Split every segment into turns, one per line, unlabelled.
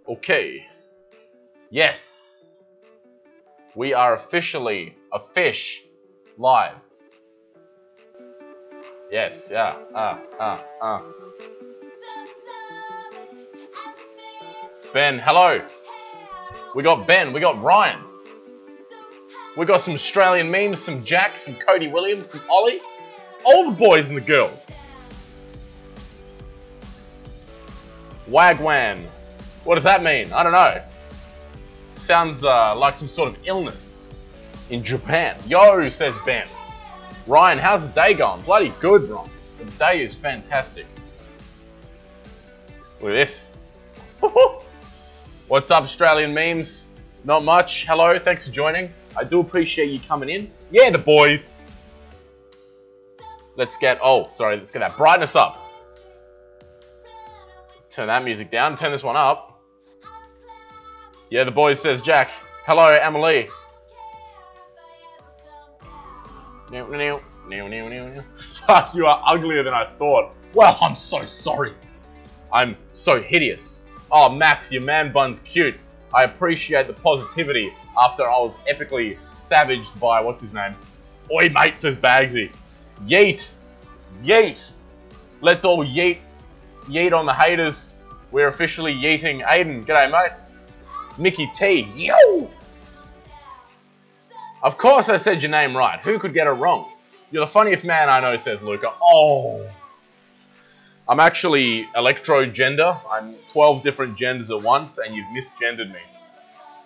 Okay. Yes. We are officially a fish live. Yes, yeah. Ben, hello. We got Ben, we got Ryan. We got some Australian memes, some Jack, some Cody Williams, some Ollie. All the boys and the girls. Wagwan. What does that mean? I don't know. Sounds like some sort of illness in Japan. Yo, says Ben. Ryan, how's the day going? Bloody good, Ron. The day is fantastic. Look at this. What's up, Australian memes? Not much. Hello, thanks for joining. I do appreciate you coming in. Yeah, the boys. Let's get that brightness up. Turn that music down, turn this one up. Yeah, the boys, says Jack. Hello, Emily. Fuck, you are uglier than I thought. Well, I'm so sorry. I'm so hideous. Oh, Max, your man bun's cute. I appreciate the positivity after I was epically savaged by, what's his name? Oi, mate, says Bagsy. Yeet. Yeet. Let's all yeet. Yeet on the haters. We're officially yeeting Aiden. G'day, mate. Mickey T. Yo! Of course I said your name right. Who could get it wrong? You're the funniest man I know, says Luca. Oh. I'm actually electro-gender. I'm 12 different genders at once, and you've misgendered me.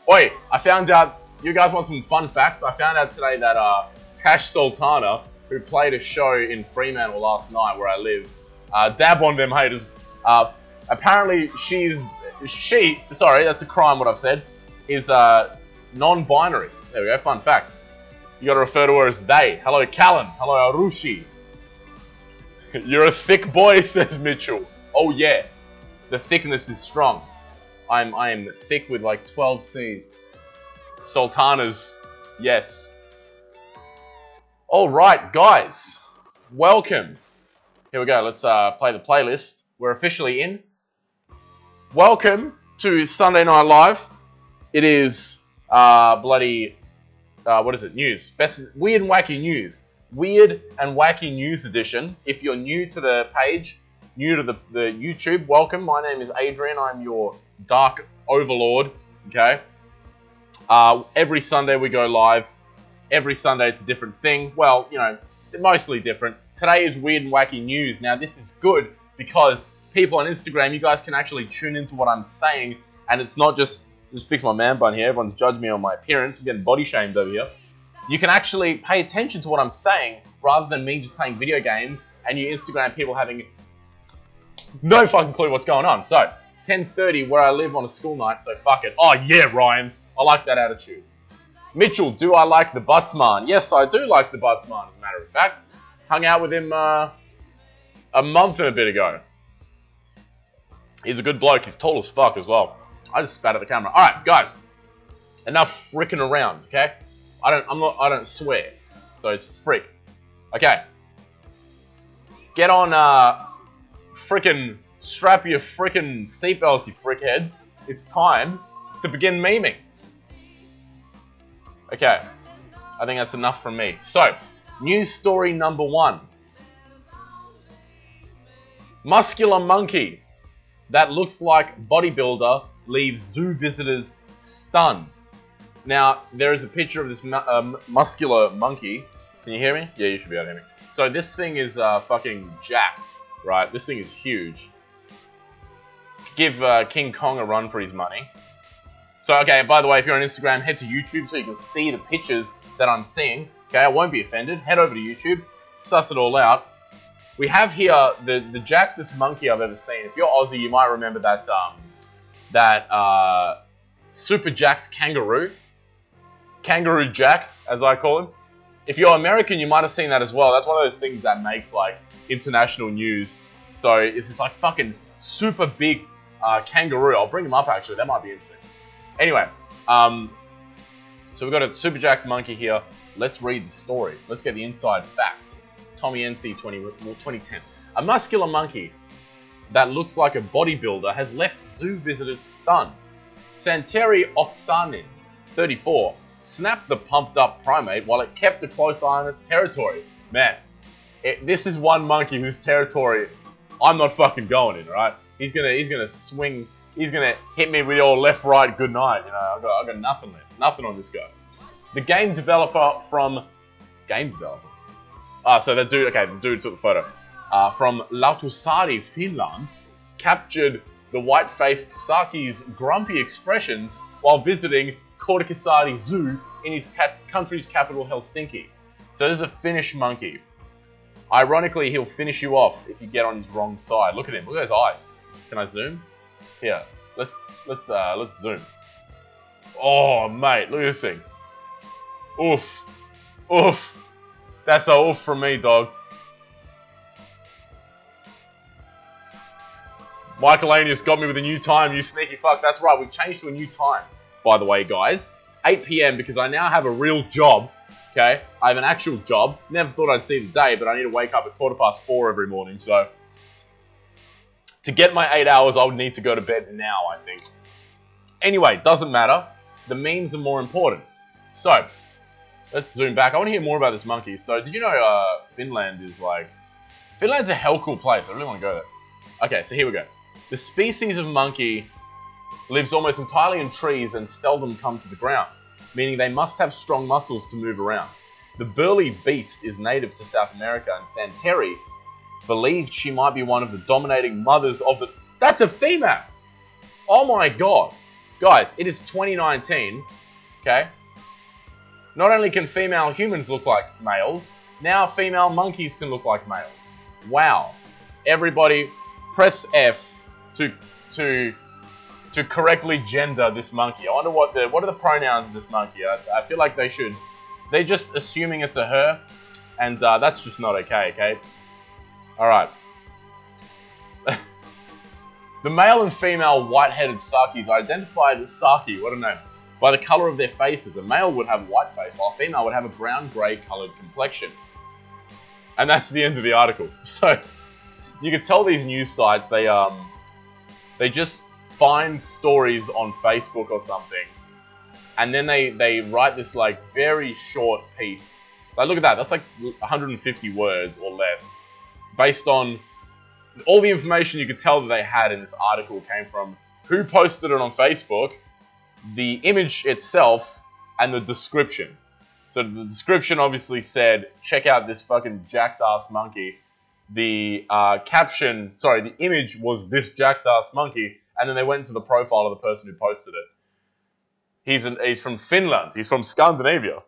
Oi, I found out, you guys want some fun facts? I found out today that Tash Sultana, who played a show in Fremantle last night where I live, dab on them haters. Apparently sorry, that's a crime what I've said, is non-binary. There we go, fun fact. You gotta refer to her as they. Hello, Callan. Hello, Arushi. You're a thick boy, says Mitchell. Oh yeah, the thickness is strong. I am thick with like 12 C's. Sultanas, yes. Alright, guys. Welcome. Here we go, let's play the playlist. We're officially in. Welcome to Sunday Night Live. It is bloody what is it? News. Best Weird and Wacky News. Weird and Wacky News edition. If you're new to the page, new to the YouTube, welcome. My name is Adrian. I'm your dark overlord. Okay. Every Sunday we go live. Every Sunday it's a different thing. Well, you know, mostly different. Today is Weird and Wacky News. Now this is good because people on Instagram, you guys can actually tune into what I'm saying, and it's not just fix my man bun here. Everyone's judged me on my appearance. I'm getting body shamed over here. You can actually pay attention to what I'm saying rather than me just playing video games and you Instagram people having no fucking clue what's going on. So, 10:30 where I live on a school night, so fuck it. Oh yeah, Ryan. I like that attitude. Mitchell, do I like the Buttsman? Yes, I do like the Buttsman, as a matter of fact. Hung out with him a month and a bit ago. He's a good bloke. He's tall as fuck as well. I just spat at the camera. Alright, guys. Enough fricking around, okay? I don't swear. So it's frick. Okay. Get on, strap your frickin' seatbelts, you frickheads. It's time to begin memeing. Okay. I think that's enough from me. So, news story number 1. Muscular monkey that looks like bodybuilder leaves zoo visitors stunned. Now, there is a picture of this muscular monkey. Can you hear me? Yeah, you should be able to hear me. So this thing is fucking jacked, right? This thing is huge. Give King Kong a run for his money. So, okay, by the way, if you're on Instagram, head to YouTube so you can see the pictures that I'm seeing. Okay, I won't be offended. Head over to YouTube, suss it all out. We have here the jackedest monkey I've ever seen. If you're Aussie, you might remember that super jacked kangaroo. Kangaroo Jack, as I call him. If you're American, you might have seen that as well. That's one of those things that makes like international news. So it's this like fucking super big kangaroo. I'll bring him up actually. That might be interesting. Anyway, so we've got a super jacked monkey here. Let's read the story. Let's get the inside fact. Tommy NC 2010. A muscular monkey that looks like a bodybuilder has left zoo visitors stunned Santeri Oksanen, 34, snapped the pumped-up primate while it kept a close eye on its territory. Man, this is one monkey whose territory I'm not fucking going in, right? He's gonna swing, he's gonna hit me with your left, right, good night. You know, I got nothing left, nothing on this guy. The game developer from so that dude, okay, the dude took the photo. From Lautusari, Finland, captured the white-faced Saki's grumpy expressions while visiting Korkesaari Zoo in his country's capital, Helsinki. So this is a Finnish monkey. Ironically, he'll finish you off if you get on his wrong side. Look at him. Look at those eyes. Can I zoom? Here. Let's zoom. Oh, mate, look at this thing. Oof. Oof. That's a oof from me, dog. Michaelanius got me with a new time, you sneaky fuck. That's right, we've changed to a new time, by the way, guys. 8 PM, because I now have a real job, okay? I have an actual job. Never thought I'd see the day, but I need to wake up at 4:15 every morning, so... To get my 8 hours, I would need to go to bed now, I think. Anyway, doesn't matter. The memes are more important. So, let's zoom back. I want to hear more about this monkey. So, did you know Finland is like... Finland's a hell cool place. I really want to go there. Okay, so here we go. The species of monkey lives almost entirely in trees and seldom come to the ground, meaning they must have strong muscles to move around. The burly beast is native to South America, and Santeri believed she might be one of the dominating mothers of the... That's a female! Oh my god. Guys, it is 2019, okay? Not only can female humans look like males, now female monkeys can look like males. Wow. Everybody, press F to correctly gender this monkey. I wonder what are the pronouns of this monkey. I feel like they're just assuming it's a her, and that's just not okay, okay? Alright. The male and female white-headed Sakis are identified as Saki, what a name, by the color of their faces. A male would have a white face, while a female would have a brown-grey colored complexion. And that's the end of the article. So, you can tell these news sites, they just find stories on Facebook or something, and then they write this like very short piece. Like, look at that, that's like 150 words or less, based on all the information you could tell that they had in this article came from who posted it on Facebook, the image itself, and the description. So the description obviously said, check out this fucking jacked ass monkey. The caption, sorry, the image was this jacked ass monkey, and then they went into the profile of the person who posted it. He's from Finland. He's from Scandinavia.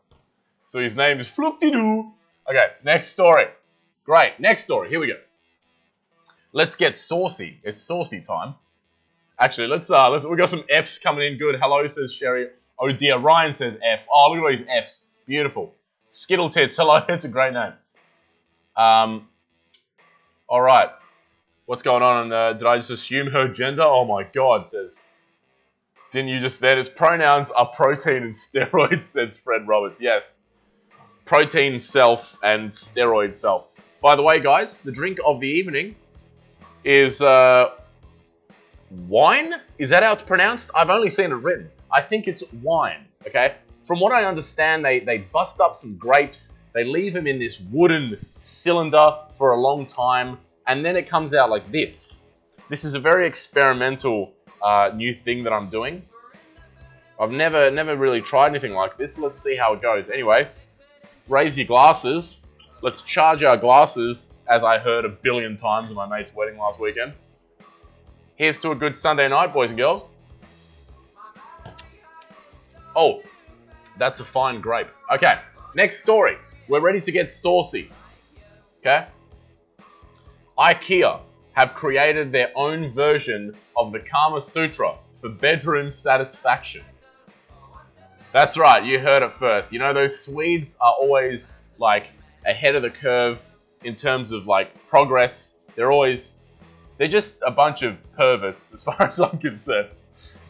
So his name is Floop-de-doo. Okay, next story. Great, next story. Here we go. Let's get saucy. It's saucy time. Actually, let's we got some Fs coming in. Good. Hello, says Sherry. Oh dear, Ryan says F. Oh, look at all these Fs. Beautiful. Skittle Tits. Hello, it's a great name. All right. What's going on? Did I just assume her gender? Oh my god, says. Didn't you just then? His pronouns are protein and steroids, says Fred Roberts. Yes. Protein self and steroid self. By the way, guys, the drink of the evening is wine? Is that how it's pronounced? I've only seen it written. I think it's wine, okay? From what I understand, they bust up some grapes, they leave them in this wooden cylinder for a long time, and then it comes out like this. This is a very experimental new thing that I'm doing. I've never really tried anything like this. Let's see how it goes. Anyway, raise your glasses. Let's charge our glasses, as I heard a billion times at my mate's wedding last weekend. Here's to a good Sunday night, boys and girls. Oh, that's a fine grape. Okay, next story. We're ready to get saucy. Okay? IKEA have created their own version of the Kama Sutra for bedroom satisfaction. That's right, you heard it first. You know, those Swedes are always, like, ahead of the curve in terms of, like, progress. They're just a bunch of perverts, as far as I'm concerned.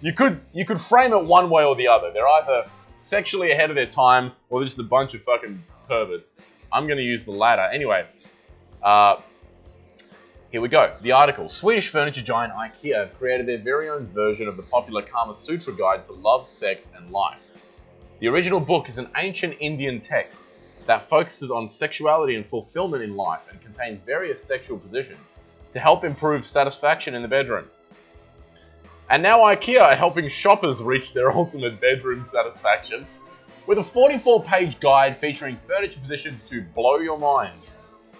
You could frame it one way or the other. They're either sexually ahead of their time, or they're just a bunch of fucking perverts. I'm going to use the latter. Anyway, Here we go. The article. Swedish furniture giant IKEA have created their very own version of the popular Kama Sutra guide to love, sex, and life. The original book is an ancient Indian text that focuses on sexuality and fulfillment in life and contains various sexual positions to help improve satisfaction in the bedroom. And now IKEA are helping shoppers reach their ultimate bedroom satisfaction with a 44-page guide featuring furniture positions to blow your mind,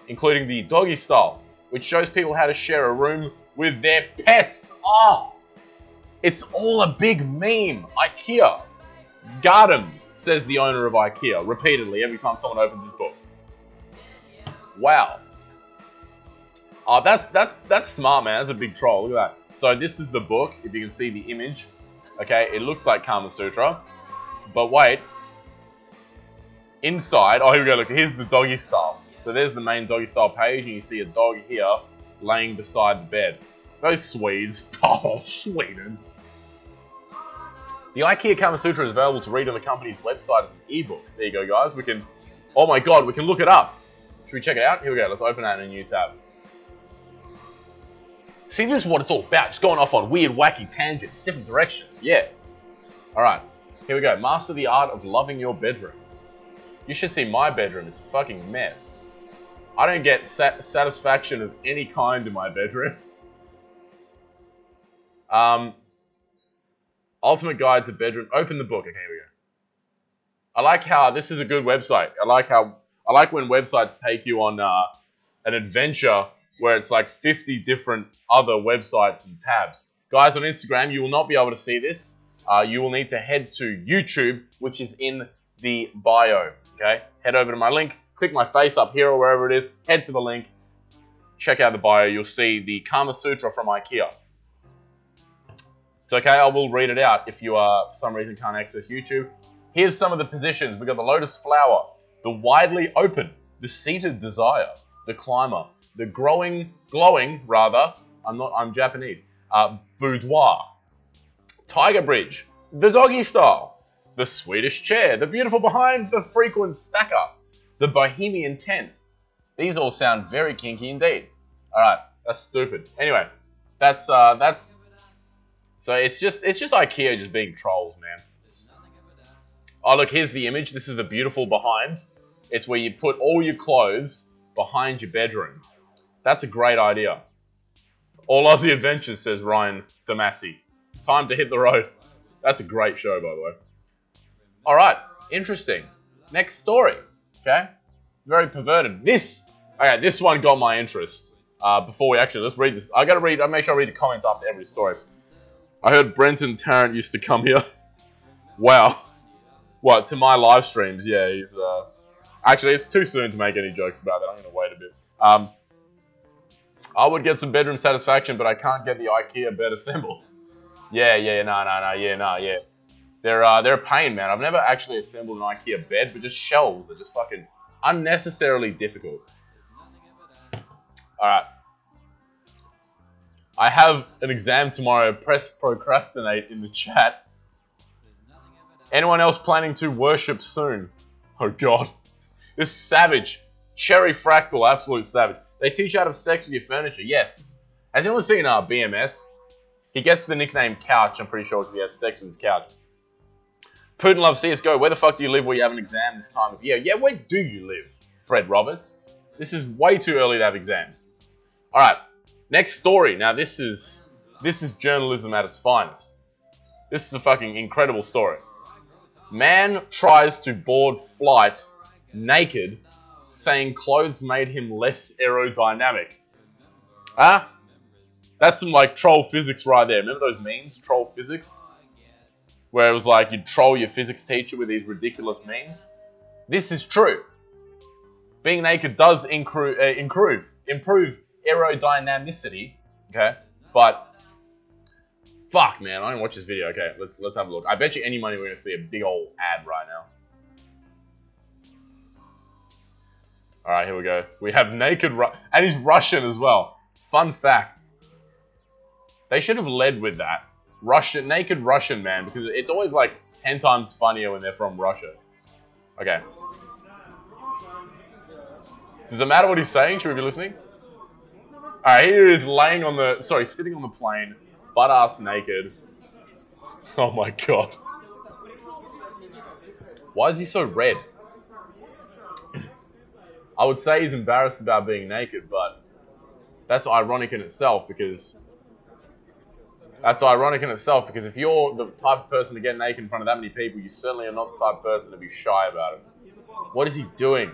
including the doggy style, which shows people how to share a room with their pets. Oh, it's all a big meme. IKEA. Got him, says the owner of IKEA repeatedly every time someone opens his book. Wow. Oh, that's smart, man. That's a big troll. Look at that. So this is the book, if you can see the image. Okay, it looks like Kama Sutra. But wait. Inside, oh, here we go. Look, here's the doggy style. So there's the main doggy style page, and you see a dog here laying beside the bed. Those Swedes. Oh, Sweden. The IKEA Kama Sutra is available to read on the company's website as an ebook. There you go, guys. We can, oh my god, we can look it up. Should we check it out? Here we go. Let's open that in a new tab. See, this is what it's all about. Just going off on weird, wacky tangents, different directions. Yeah. Alright. Here we go. Master the art of loving your bedroom. You should see my bedroom. It's a fucking mess. I don't get satisfaction of any kind in my bedroom. Ultimate guide to bedroom. Open the book. Okay, here we go. I like how this is a good website. I like when websites take you on an adventure where it's like 50 different other websites and tabs. Guys, on Instagram, you will not be able to see this. You will need to head to YouTube, which is in the bio. Okay, head over to my link. Click my face up here or wherever it is, head to the link, check out the bio, you'll see the Kama Sutra from IKEA. It's okay, I will read it out if you for some reason can't access YouTube. Here's some of the positions. We've got the lotus flower, the widely open, the seated desire, the climber, the glowing, I'm Japanese, boudoir, tiger bridge, the doggy style, the Swedish chair, the beautiful behind, the frequent stacker, the bohemian tent. These all sound very kinky indeed. Alright, that's stupid. Anyway, that's so it's just IKEA just being trolls, man. Oh look, here's the image. This is the beautiful behind. It's where you put all your clothes behind your bedroom. That's a great idea. All Aussie Adventures, says Ryan Damasi. Time to hit the road. That's a great show, by the way. Alright, interesting. Next story. Okay, very perverted. This one got my interest. Before we let's read this. I make sure I read the comments after every story. I heard Brenton Tarrant used to come here. Wow. What, to my live streams? Yeah, he's, actually, it's too soon to make any jokes about that. I'm gonna wait a bit. I would get some bedroom satisfaction, but I can't get the IKEA bed assembled. Yeah. They're a pain, man. I've never actually assembled an IKEA bed, but just shelves are just fucking unnecessarily difficult. Alright. I have an exam tomorrow. Press procrastinate in the chat. Anyone else planning to worship soon? Oh god. This is savage. Cherry Fractal, absolute savage. They teach you how to have sex with your furniture. Yes. Has anyone seen BMS? He gets the nickname Couch, I'm pretty sure, because he has sex with his couch. Putin loves CSGO. Where the fuck do you live where you have an exam this time of year? Yeah, where do you live, Fred Roberts? This is way too early to have exams. Alright, next story. Now this is journalism at its finest. This is a fucking incredible story. Man tries to board flight naked, saying clothes made him less aerodynamic. Huh? That's some like troll physics right there. Remember those memes, troll physics? Where it was like you'd troll your physics teacher with these ridiculous memes. This is true. Being naked does improve aerodynamicity, okay? But fuck, man, I didn't watch this video. Okay, let's have a look. I bet you any money we're gonna see a big old ad right now. All right, here we go. We have naked and he's Russian as well. Fun fact. They should have led with that. Naked Russian man, because it's always like 10 times funnier when they're from Russia. Okay. Does it matter what he's saying? Should we be listening? Alright, here he is laying on the, sitting on the plane, butt-ass naked. Oh my god. Why is he so red? I would say he's embarrassed about being naked, but that's ironic in itself because if you're the type of person to get naked in front of that many people, you certainly are not the type of person to be shy about it. What is he doing?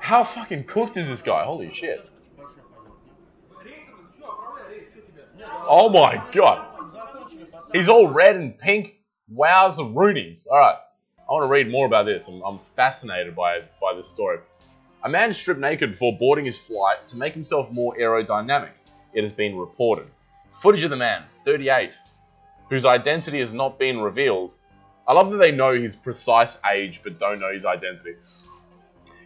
How fucking cooked is this guy? Holy shit. Oh my god. He's all red and pink. Wowza Roonies. Alright. I want to read more about this. I'm fascinated by this story. A man stripped naked before boarding his flight to make himself more aerodynamic, it has been reported. Footage of the man, 38, whose identity has not been revealed. I love that they know his precise age but don't know his identity.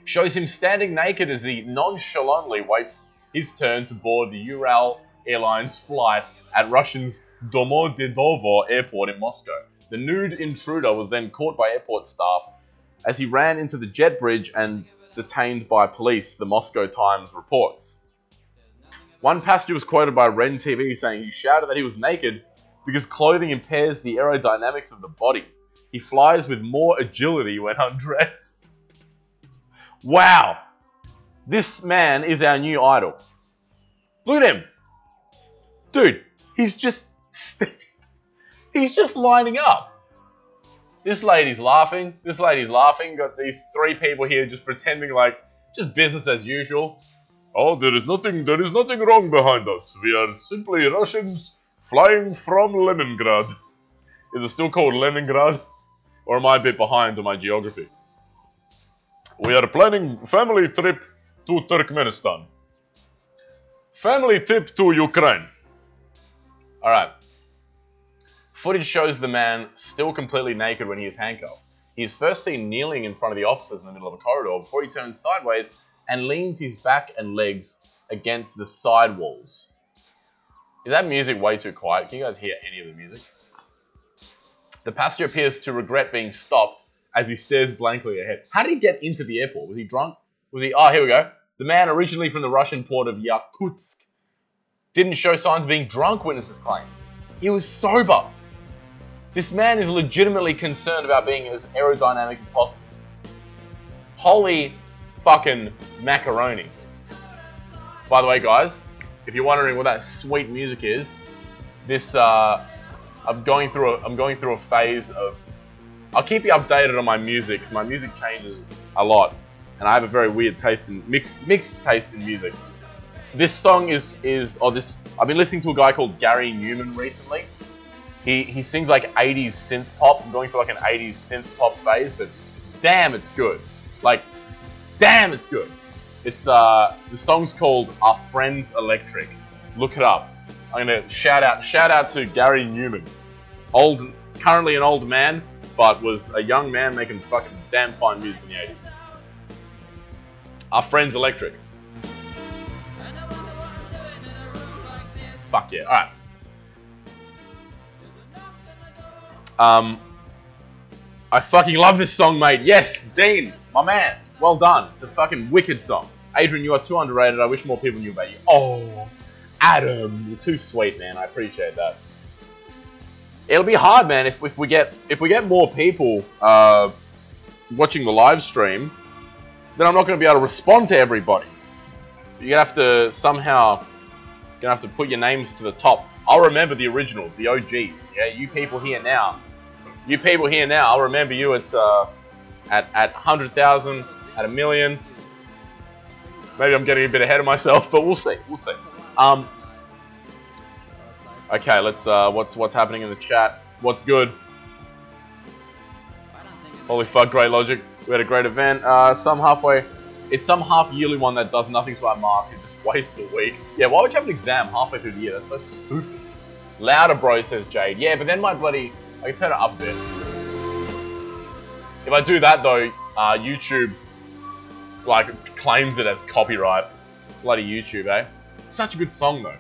Shows him standing naked as he nonchalantly waits his turn to board the Ural Airlines flight at Russia's Domodedovo airport in Moscow. The nude intruder was then caught by airport staff as he ran into the jet bridge and detained by police, the Moscow Times reports. One passenger was quoted by Ren TV saying he shouted that he was naked because clothing impairs the aerodynamics of the body. He flies with more agility when undressed. Wow! This man is our new idol. Look at him! Dude, he's just lining up. This lady's laughing. Got these three people here just pretending like just business as usual. Oh, there is nothing wrong behind us. We are simply Russians flying from Leningrad. Is it still called Leningrad? Or am I a bit behind on my geography? We are planning family trip to Turkmenistan. Family trip to Ukraine. Alright. Footage shows the man still completely naked when he is handcuffed. He is first seen kneeling in front of the officers in the middle of a corridor before he turns sideways and leans his back and legs against the side walls. Is that music way too quiet? Can you guys hear any of the music? The passenger appears to regret being stopped as he stares blankly ahead. How did he get into the airport? Was he drunk? Oh, here we go. The man, originally from the Russian port of Yakutsk, didn't show signs of being drunk, witnesses claim. He was sober. This man is legitimately concerned about being as aerodynamic as possible. Holy fucking macaroni. By the way, guys, if you're wondering what that sweet music is, this I'm going through a phase of. I'll keep you updated on my music, because my music changes a lot, and I have a very weird taste in mixed taste in music. This song I've been listening to a guy called Gary Newman recently. He sings like 80s synth pop. I'm going for like an 80s synth pop phase, but damn, it's good. Like, damn, it's good. It's the song's called Our Friends Electric. Look it up. I'm gonna shout out to Gary Newman. Currently an old man, but was a young man making fucking damn fine music in the 80s. Our Friends Electric. Fuck yeah. Alright. I fucking love this song, mate. Yes, Dean, my man. Well done. It's a fucking wicked song. Adrian, you are too underrated. I wish more people knew about you. Oh, Adam, you're too sweet, man. I appreciate that. It'll be hard, man, if we get more people watching the live stream, then I'm not going to be able to respond to everybody. You're going to have to somehow put your names to the top. I'll remember the originals, the OGs. Yeah, you people here now. I'll remember you at 100,000, at 1 million. Maybe I'm getting a bit ahead of myself, but we'll see. Okay, let's what's happening in the chat? What's good? Holy fuck, great logic. We had a great event. It's some half yearly one that does nothing to our mark. It just wastes a week. Yeah, why would you have an exam halfway through the year? That's so stupid. Louder, bro, says Jade. Yeah, but then I can turn it up a bit. If I do that though, YouTube like claims it as copyright. Bloody YouTube, eh? It's such a good song though.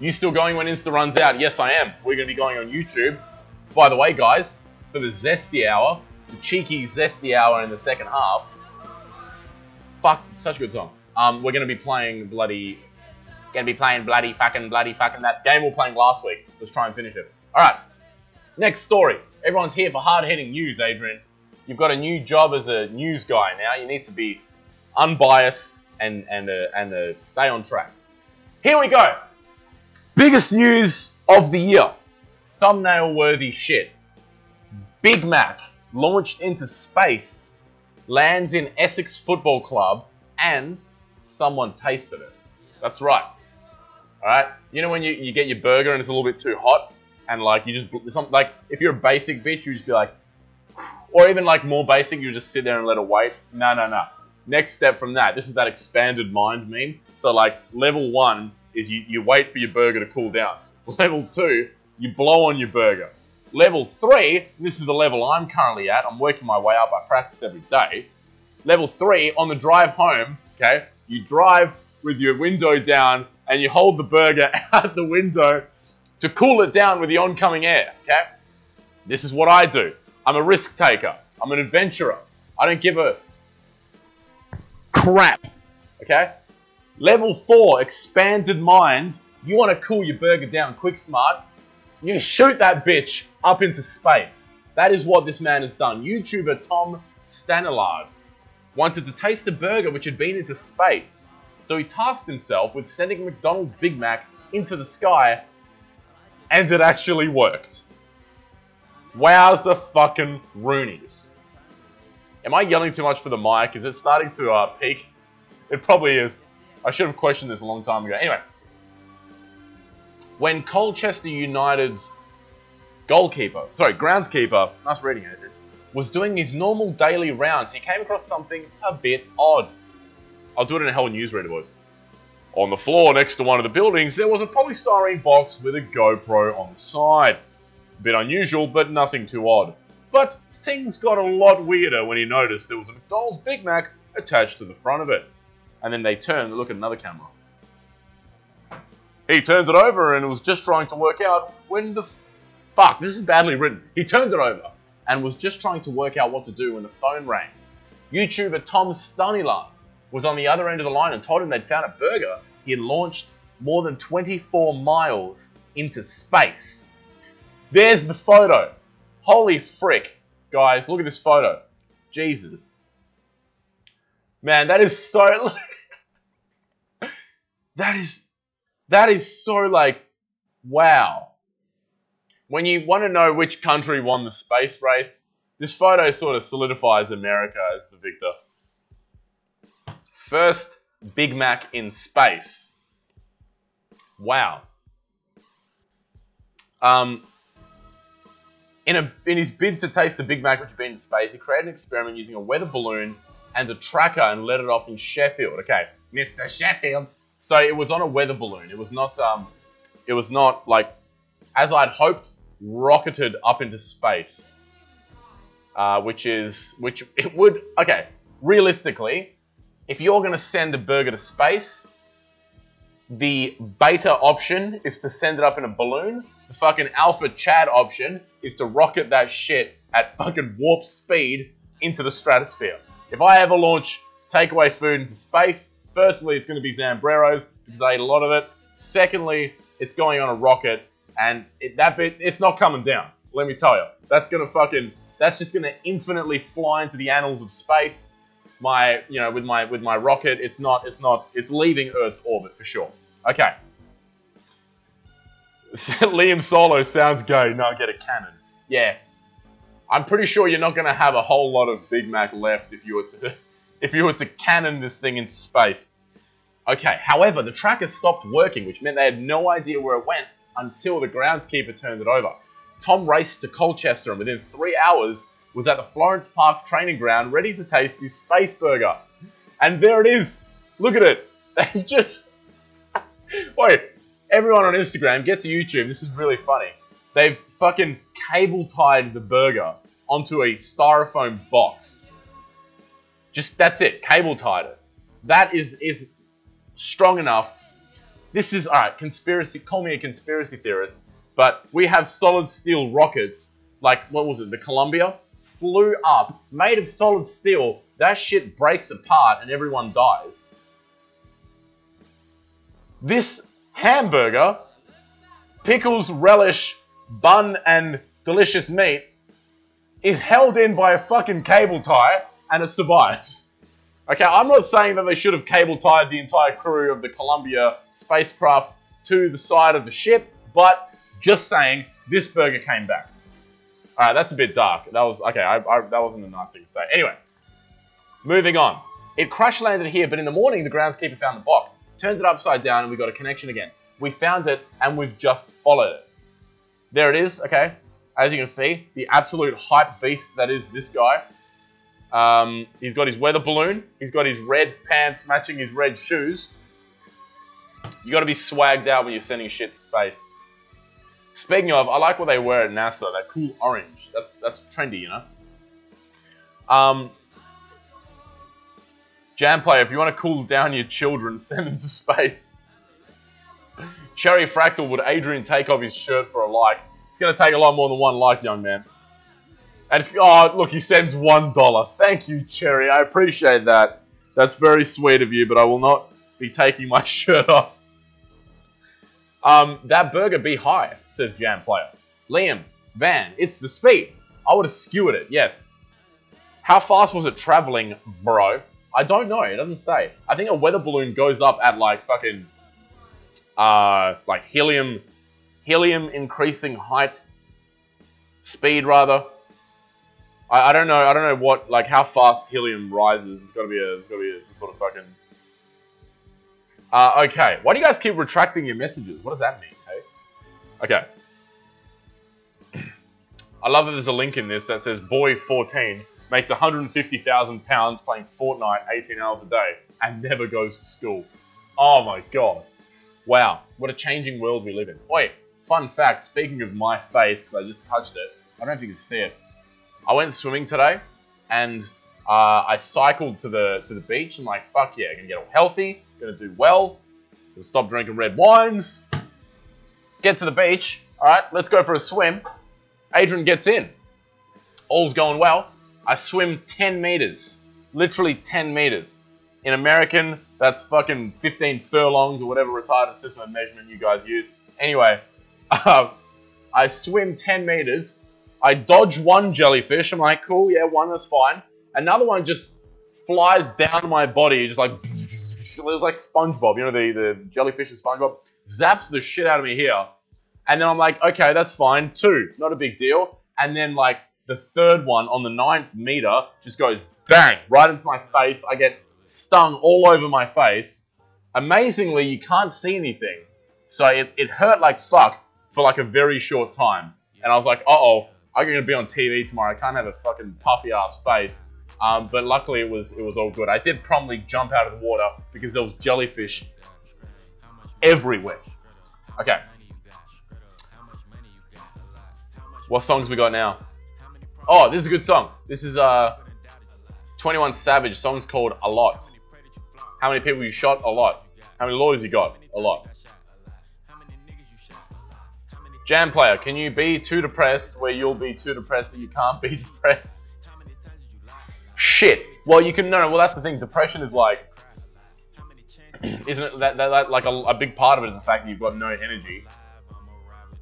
You still going when Insta runs out? Yes, I am. We're going to be going on YouTube. By the way, guys, for the zesty hour, the cheeky zesty hour in the second half. Fuck, such a good song. We're gonna be playing bloody fucking that game we were playing last week. Let's try and finish it. All right, next story. Everyone's here for hard-hitting news, Adrian. You've got a new job as a news guy now. You need to be unbiased and stay on track. Here we go. Biggest news of the year. Thumbnail-worthy shit. Big Mac launched into space, lands in Essex Football Club, and someone tasted it. That's right. Alright? You know when you get your burger and it's a little bit too hot, and like you just, like if you're a basic bitch, you just be like, or even like more basic, you just sit there and let it wait. No. Next step from that, this is that expanded mind meme. So like level 1 is you wait for your burger to cool down. Level 2, you blow on your burger. Level 3, this is the level I'm currently at. I'm working my way up. I practice every day. Level 3, on the drive home, okay, you drive with your window down and you hold the burger out the window to cool it down with the oncoming air, okay? This is what I do. I'm a risk taker. I'm an adventurer. I don't give a crap, okay? Level 4, expanded mind. You want to cool your burger down quick smart. You shoot that bitch up into space. That is what this man has done. YouTuber Tom Stanillard wanted to taste a burger which had been into space. So he tasked himself with sending McDonald's Big Mac into the sky, and it actually worked. Wowza fucking Roonies. Am I yelling too much for the mic? Is it starting to peak? It probably is. I should have questioned this a long time ago. Anyway. When Colchester United's groundskeeper, nice reading it, was doing his normal daily rounds, he came across something a bit odd. I'll do it in a Hell Newsreader voice. On the floor next to one of the buildings, there was a polystyrene box with a GoPro on the side. A bit unusual, but nothing too odd. But things got a lot weirder when he noticed there was a McDonald's Big Mac attached to the front of it. And then they turned to look at another camera. He turns it over and was just trying to work out when the... Fuck, this is badly written. He turned it over and was just trying to work out what to do when the phone rang. YouTuber Tom Stanillard was on the other end of the line and told him they'd found a burger he had launched more than 24 miles into space. There's the photo. Holy frick. Guys, look at this photo. Jesus. Man, that is so... That is so, like, wow. When you want to know which country won the space race, this photo sort of solidifies America as the victor. First Big Mac in space. Wow. In his bid to taste the Big Mac which had been in space, he created an experiment using a weather balloon and a tracker and let it off in Sheffield. Okay, Mr. Sheffield. So it was on a weather balloon. It was not like, as I'd hoped, rocketed up into space. Okay, realistically, if you're going to send a burger to space, the beta option is to send it up in a balloon. The fucking alpha Chad option is to rocket that shit at fucking warp speed into the stratosphere. If I ever launch takeaway food into space, firstly, it's going to be Zambreros because I ate a lot of it. Secondly, it's going on a rocket, and it's not coming down. Let me tell you, that's just going to infinitely fly into the annals of space. With my rocket, it's leaving Earth's orbit for sure. Okay. Liam Solo sounds gay. No, get a cannon. Yeah. I'm pretty sure you're not going to have a whole lot of Big Mac left if you were to cannon this thing into space. Okay, however, the tracker stopped working, which meant they had no idea where it went until the groundskeeper turned it over. Tom raced to Colchester and within 3 hours was at the Florence Park training ground ready to taste his space burger. And there it is. Look at it. They just... Wait, everyone on Instagram, get to YouTube. This is really funny. They've fucking cable-tied the burger onto a styrofoam box. Just, that's it. Cable-tied it. That is strong enough. This is, alright, conspiracy, call me a conspiracy theorist, but we have solid steel rockets like, what was it, the Columbia, flew up, made of solid steel. That shit breaks apart and everyone dies. This hamburger, pickles, relish, bun, and delicious meat is held in by a fucking cable tie and it survives. Okay, I'm not saying that they should have cable tied the entire crew of the Columbia spacecraft to the side of the ship, but just saying, this burger came back. Alright, that's a bit dark. That was, okay, that wasn't a nice thing to say. Anyway, moving on. It crash landed here, but in the morning, the groundskeeper found the box, turned it upside down, and we got a connection again. We found it, and we've just followed it. There it is, okay? As you can see, the absolute hype beast that is this guy. He's got his weather balloon. He's got his red pants matching his red shoes. You got to be swagged out when you're sending shit to space. Speaking of, I like what they wear at NASA. That cool orange. That's trendy, you know. Jam player, if you want to cool down your children, send them to space. Cherry Fractal, would Adrian take off his shirt for a like? It's going to take a lot more than one like, young man. And it's, oh, look, he sends $1. Thank you, Cherry. I appreciate that. That's very sweet of you, but I will not be taking my shirt off. That burger be high, says Jam Player. Liam, Van, it's the speed. I would have skewered it, yes. How fast was it traveling, bro? I don't know, it doesn't say. I think a weather balloon goes up at like fucking, like helium increasing height, speed rather. I don't know what, like how fast helium rises. It's gotta be some sort of fucking. Okay, why do you guys keep retracting your messages? What does that mean, hey? Okay. I love that there's a link in this that says boy 14 makes £150,000 playing Fortnite 18 hours a day and never goes to school. Oh my god. Wow, what a changing world we live in. Wait, fun fact, speaking of my face, because I just touched it, I don't know if you can see it. I went swimming today, and I cycled to the beach. I'm like, fuck yeah, gonna get all healthy, gonna do well, gonna stop drinking red wines, get to the beach, alright, let's go for a swim. Adrian gets in. All's going well. I swim 10 meters. Literally 10 meters. In American, that's fucking 15 furlongs or whatever retarded system of measurement you guys use. Anyway, I swim 10 meters. I dodge one jellyfish. I'm like, cool, yeah, one, that's fine. Another one just flies down my body, just like, it was like SpongeBob, you know, the jellyfish in SpongeBob, zaps the shit out of me here. And then I'm like, okay, that's fine, 2, not a big deal. And then like the third one on the 9th meter just goes bang, right into my face. I get stung all over my face. Amazingly, you can't see anything. So it hurt like fuck for like a very short time. And I was like, uh-oh, I'm going to be on TV tomorrow. I can't have a fucking puffy ass face. But luckily it was all good. I did promptly jump out of the water because there was jellyfish everywhere. Okay. What songs we got now? Oh, this is a good song. This is 21 Savage. Song's called A Lot. How many people you shot? A lot. How many lawyers you got? A lot. Jam player, can you be too depressed where you'll be too depressed that you can't be depressed? Shit. Well, you can, no, well, that's the thing. Depression is like, isn't it, that like a big part of it is the fact that you've got no energy.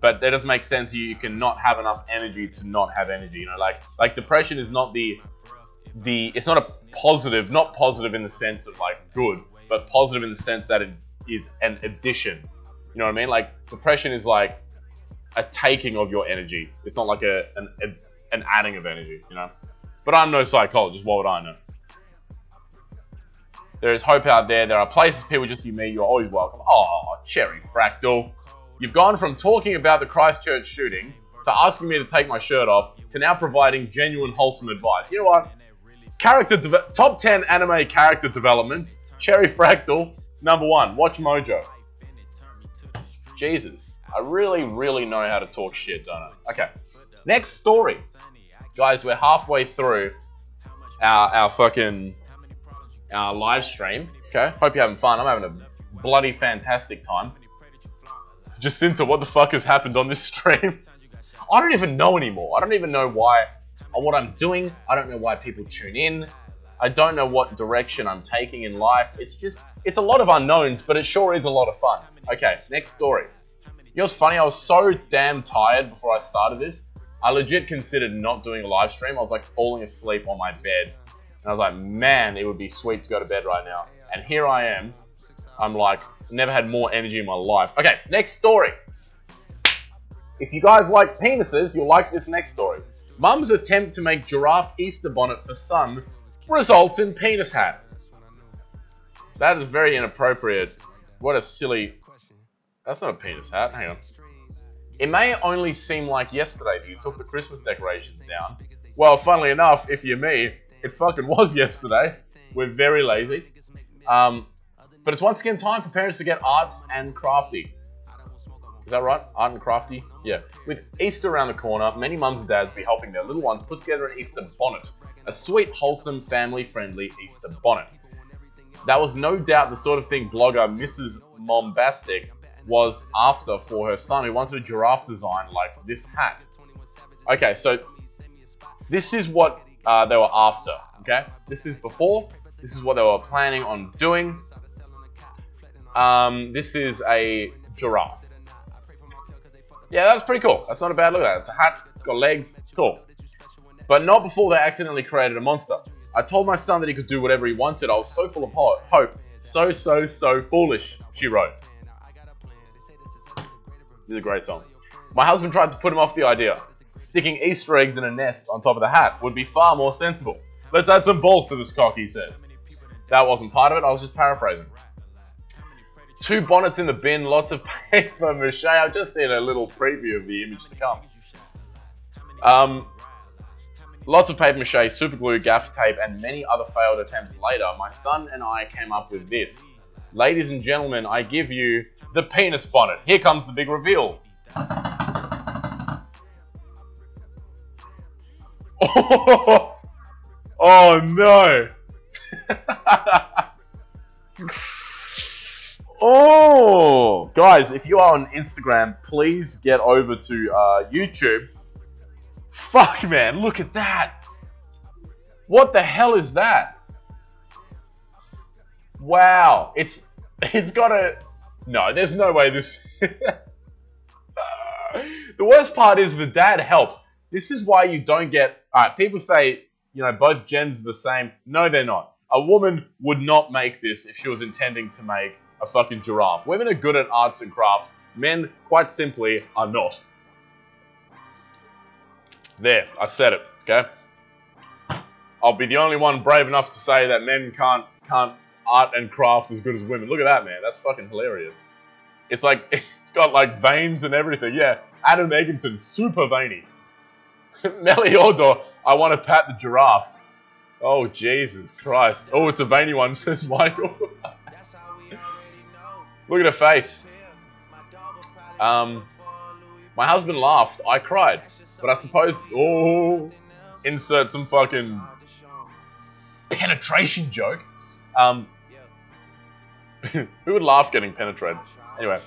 But that doesn't make sense. You cannot have enough energy to not have energy. You know, like depression is not it's not a positive, not positive in the sense of like good, but positive in the sense that it is an addition. You know what I mean? Like depression is like a taking of your energy. It's not like an adding of energy, you know? But I'm no psychologist, what would I know? There is hope out there. There are places people just see me. You're always welcome. Oh, Cherry Fractal. You've gone from talking about the Christchurch shooting to asking me to take my shirt off to now providing genuine, wholesome advice. You know what? Top 10 anime character developments. Cherry Fractal, number 1. Watch Mojo. Jesus. I really, really know how to talk shit, don't I? Okay. Next story. Guys, we're halfway through our live stream. Okay? Hope you're having fun. I'm having a bloody fantastic time. Jacinta, what the fuck has happened on this stream? I don't even know anymore. I don't even know why, or what I'm doing. I don't know why people tune in. I don't know what direction I'm taking in life. It's a lot of unknowns, but it sure is a lot of fun. Okay, next story. You know what's funny? I was so damn tired before I started this. I legit considered not doing a live stream. I was like falling asleep on my bed. And I was like, man, it would be sweet to go to bed right now. And here I am. I'm like, never had more energy in my life. Okay, next story. If you guys like penises, you'll like this next story. Mum's attempt to make giraffe Easter bonnet for son results in penis hat. That is very inappropriate. What a silly... That's not a penis hat. Hang on. It may only seem like yesterday that you took the Christmas decorations down. Well, funnily enough, if you're me, it fucking was yesterday. We're very lazy. But it's once again time for parents to get arts and crafty. Is that right? Art and crafty? Yeah. With Easter around the corner, many mums and dads will be helping their little ones put together an Easter bonnet. A sweet, wholesome, family-friendly Easter bonnet. That was no doubt the sort of thing blogger Mrs. Mombastic was after for her son, who wanted a giraffe design like this hat. Okay, so this is what they were after, okay? This is before. This is what they were planning on doing. This is a giraffe. Yeah, that's pretty cool. That's not a bad look at that. It's a hat. It's got legs. Cool. But not before they accidentally created a monster. I told my son that he could do whatever he wanted. I was so full of hope. So foolish, she wrote. This is a great song. My husband tried to put him off the idea. Sticking Easter eggs in a nest on top of the hat would be far more sensible. Let's add some balls to this cock, he said. That wasn't part of it. I was just paraphrasing. 2 bonnets in the bin, lots of paper mache. I've just seen a little preview of the image to come. Lots of paper mache, super glue, gaff tape, and many other failed attempts later, my son and I came up with this. Ladies and gentlemen, I give you the penis bonnet. Here comes the big reveal. Oh no. Oh, guys, if you are on Instagram, please get over to YouTube. Fuck, man, look at that. What the hell is that? Wow, it's got a... No, there's no way this... The worst part is the dad helped. This is why you don't get... Alright, people say, you know, both genders are the same. No, they're not. A woman would not make this if she was intending to make a fucking giraffe. Women are good at arts and crafts. Men, quite simply, are not. There, I said it, okay? I'll be the only one brave enough to say that men can't art and craft as good as women. Look at that, man. That's fucking hilarious. It's like, it's got like veins and everything. Yeah, Adam Egginton, super veiny. Meliodo, I want to pat the giraffe. Oh, Jesus Christ. Oh, it's a veiny one, says Michael. Look at her face. My husband laughed. I cried. But I suppose... Oh, insert some fucking penetration joke. Who would laugh getting penetrated? Anyway.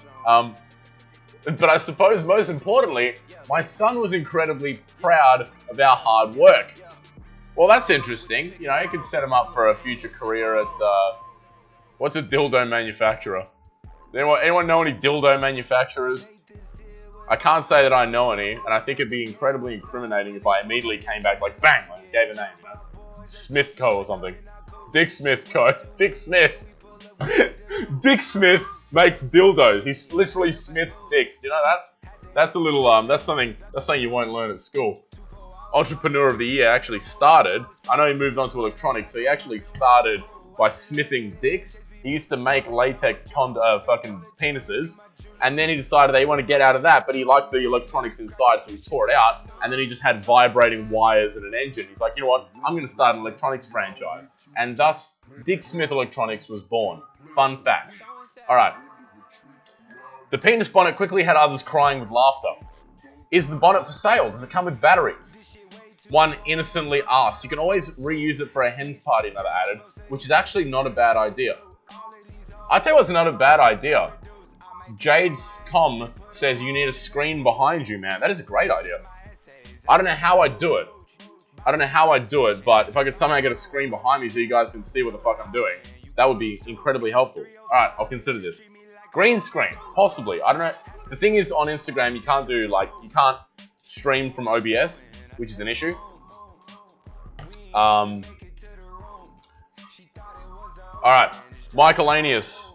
But I suppose most importantly, my son was incredibly proud of our hard work. Well, that's interesting. You know, it could set him up for a future career at... what's a dildo manufacturer? Does anyone know any dildo manufacturers? I can't say that I know any, and I think it'd be incredibly incriminating if I immediately came back like, bang, like gave a name, you know? Smith Co. or something. Dick Smith Co. Dick Smith. Dick Smith makes dildos. He literally smiths dicks. Do you know that? That's a little, that's something you won't learn at school. Entrepreneur of the Year actually started, I know he moved on to electronics, so he actually started by smithing dicks. He used to make latex fucking penises, and then he decided that he wanted to get out of that, but he liked the electronics inside, so he tore it out, and then he just had vibrating wires and an engine. He's like, you know what, I'm going to start an electronics franchise. And thus, Dick Smith Electronics was born. Fun fact. Alright. The penis bonnet quickly had others crying with laughter. Is the bonnet for sale? Does it come with batteries? One innocently asked. You can always reuse it for a hen's party, another added, which is actually not a bad idea. I tell you what's not a bad idea. Jadescom says you need a screen behind you, man. That is a great idea. I don't know how I'd do it. But if I could somehow get a screen behind me so you guys can see what the fuck I'm doing, that would be incredibly helpful. Alright, I'll consider this. Green screen, possibly. I don't know. The thing is, on Instagram, you can't do, like, you can't stream from OBS, which is an issue. Alright, Michaelanius.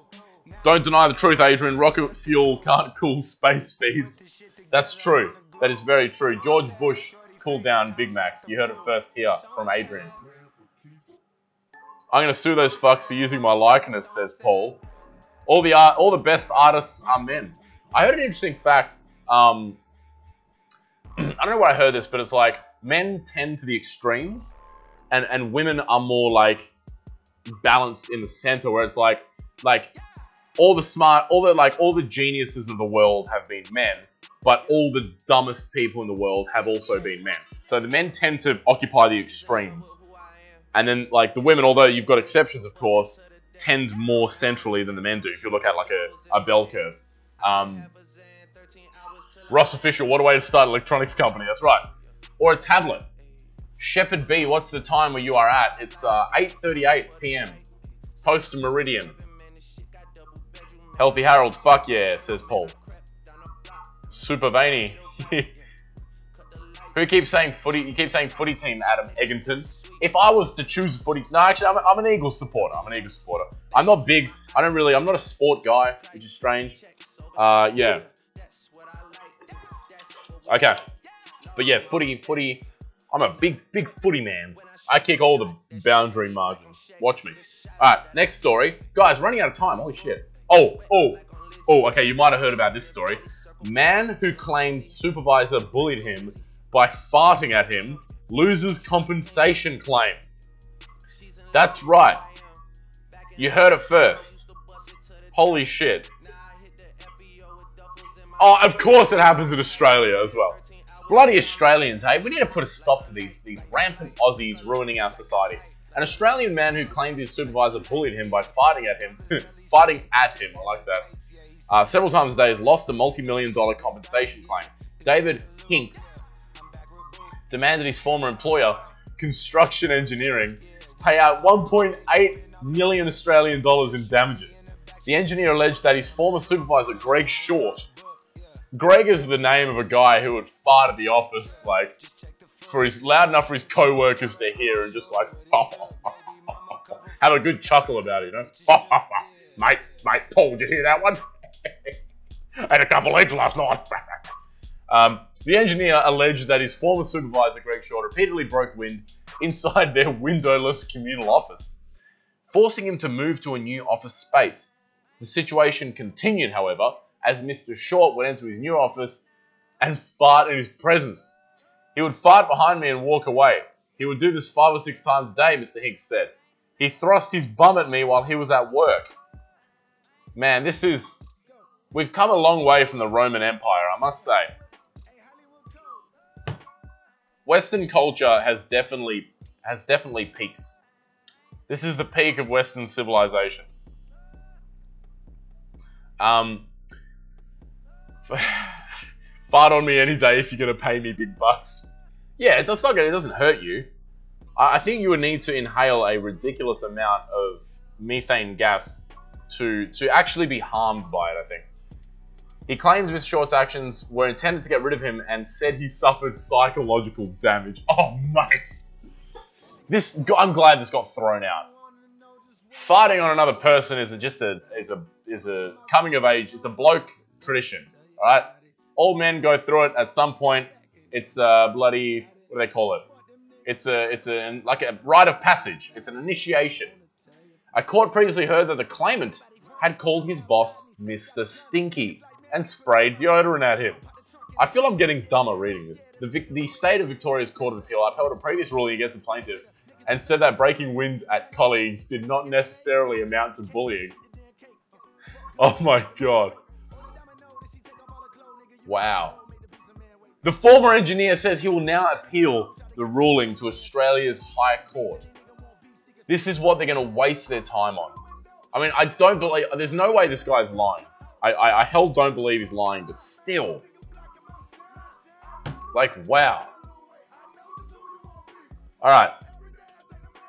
Don't deny the truth, Adrian. Rocket fuel can't cool space feeds. That's true. That is very true. George Bush cooled down Big Macs. You heard it first here from Adrian. I'm going to sue those fucks for using my likeness, says Paul. All the best artists are men. I heard an interesting fact. I don't know where I heard this, but it's like men tend to the extremes, and women are more like balanced in the center, where it's like all the geniuses of the world have been men, but all the dumbest people in the world have also been men. So the men tend to occupy the extremes. And then, like, the women, although you've got exceptions, of course, tend more centrally than the men do, if you look at, like, a bell curve. Ross Official, what a way to start an electronics company, that's right. Or a tablet. Shepherd B, what's the time where you are at? It's 8:38 p.m. Post Meridian. Healthy Harold, fuck yeah, says Paul. Super veiny. Who keeps saying footy? You keep saying footy team, Adam Egginton. If I was to choose a footy... No, actually, I'm an Eagles supporter. I'm not big. I'm not a sport guy, which is strange. Yeah. Okay. But yeah, footy. I'm a big footy man. I kick all the boundary margins. Watch me. Alright, next story. Guys, running out of time. Holy shit. Oh, okay, you might have heard about this story. Man who claimed supervisor bullied him by farting at him loses compensation claim. That's right. You heard it first. Holy shit. Oh, of course it happens in Australia as well. Bloody Australians, hey? We need to put a stop to these rampant Aussies ruining our society. An Australian man who claimed his supervisor bullied him by farting at him, I like that, several times a day has lost a multi-million-dollar compensation claim. David Hinkst demanded his former employer, Construction Engineering, pay out 1.8 million Australian dollars in damages. The engineer alleged that his former supervisor, Greg Short... Greg is the name of a guy who would fart at the office, like, loud enough for his co-workers to hear and just like, have a good chuckle about it, you know? Mate, Paul, did you hear that one? I had a couple eggs last night. The engineer alleged that his former supervisor, Greg Short, repeatedly broke wind inside their windowless communal office, forcing him to move to a new office space. The situation continued, however, as Mr. Short would enter his new office and fart in his presence. He would fart behind me and walk away. He would do this 5 or 6 times a day, Mr. Hicks said. He thrust his bum at me while he was at work. Man, we've come a long way from the Roman Empire, I must say. Western culture has definitely peaked. This is the peak of Western civilization. Fart on me any day if you're gonna pay me big bucks. Yeah, it doesn't hurt you. I think you would need to inhale a ridiculous amount of methane gas to actually be harmed by it, I think. He claims Mr. Short's actions were intended to get rid of him and said he suffered psychological damage. Oh, mate. I'm glad this got thrown out. Farting on another person is a coming of age. It's a bloke tradition, all right? All men go through it at some point. It's a bloody, what do they call it? It's like a rite of passage. It's an initiation. A court previously heard that the claimant had called his boss Mr. Stinky and sprayed deodorant at him. I feel I'm getting dumber reading this. The State of Victoria's Court of Appeal upheld a previous ruling against the plaintiff and said that breaking wind at colleagues did not necessarily amount to bullying. Oh my god. Wow. The former engineer says he will now appeal the ruling to Australia's High Court. This is what they're going to waste their time on. I mean, I don't believe... There's no way this guy's lying. I hell don't believe he's lying, but still. Like, wow. Alright.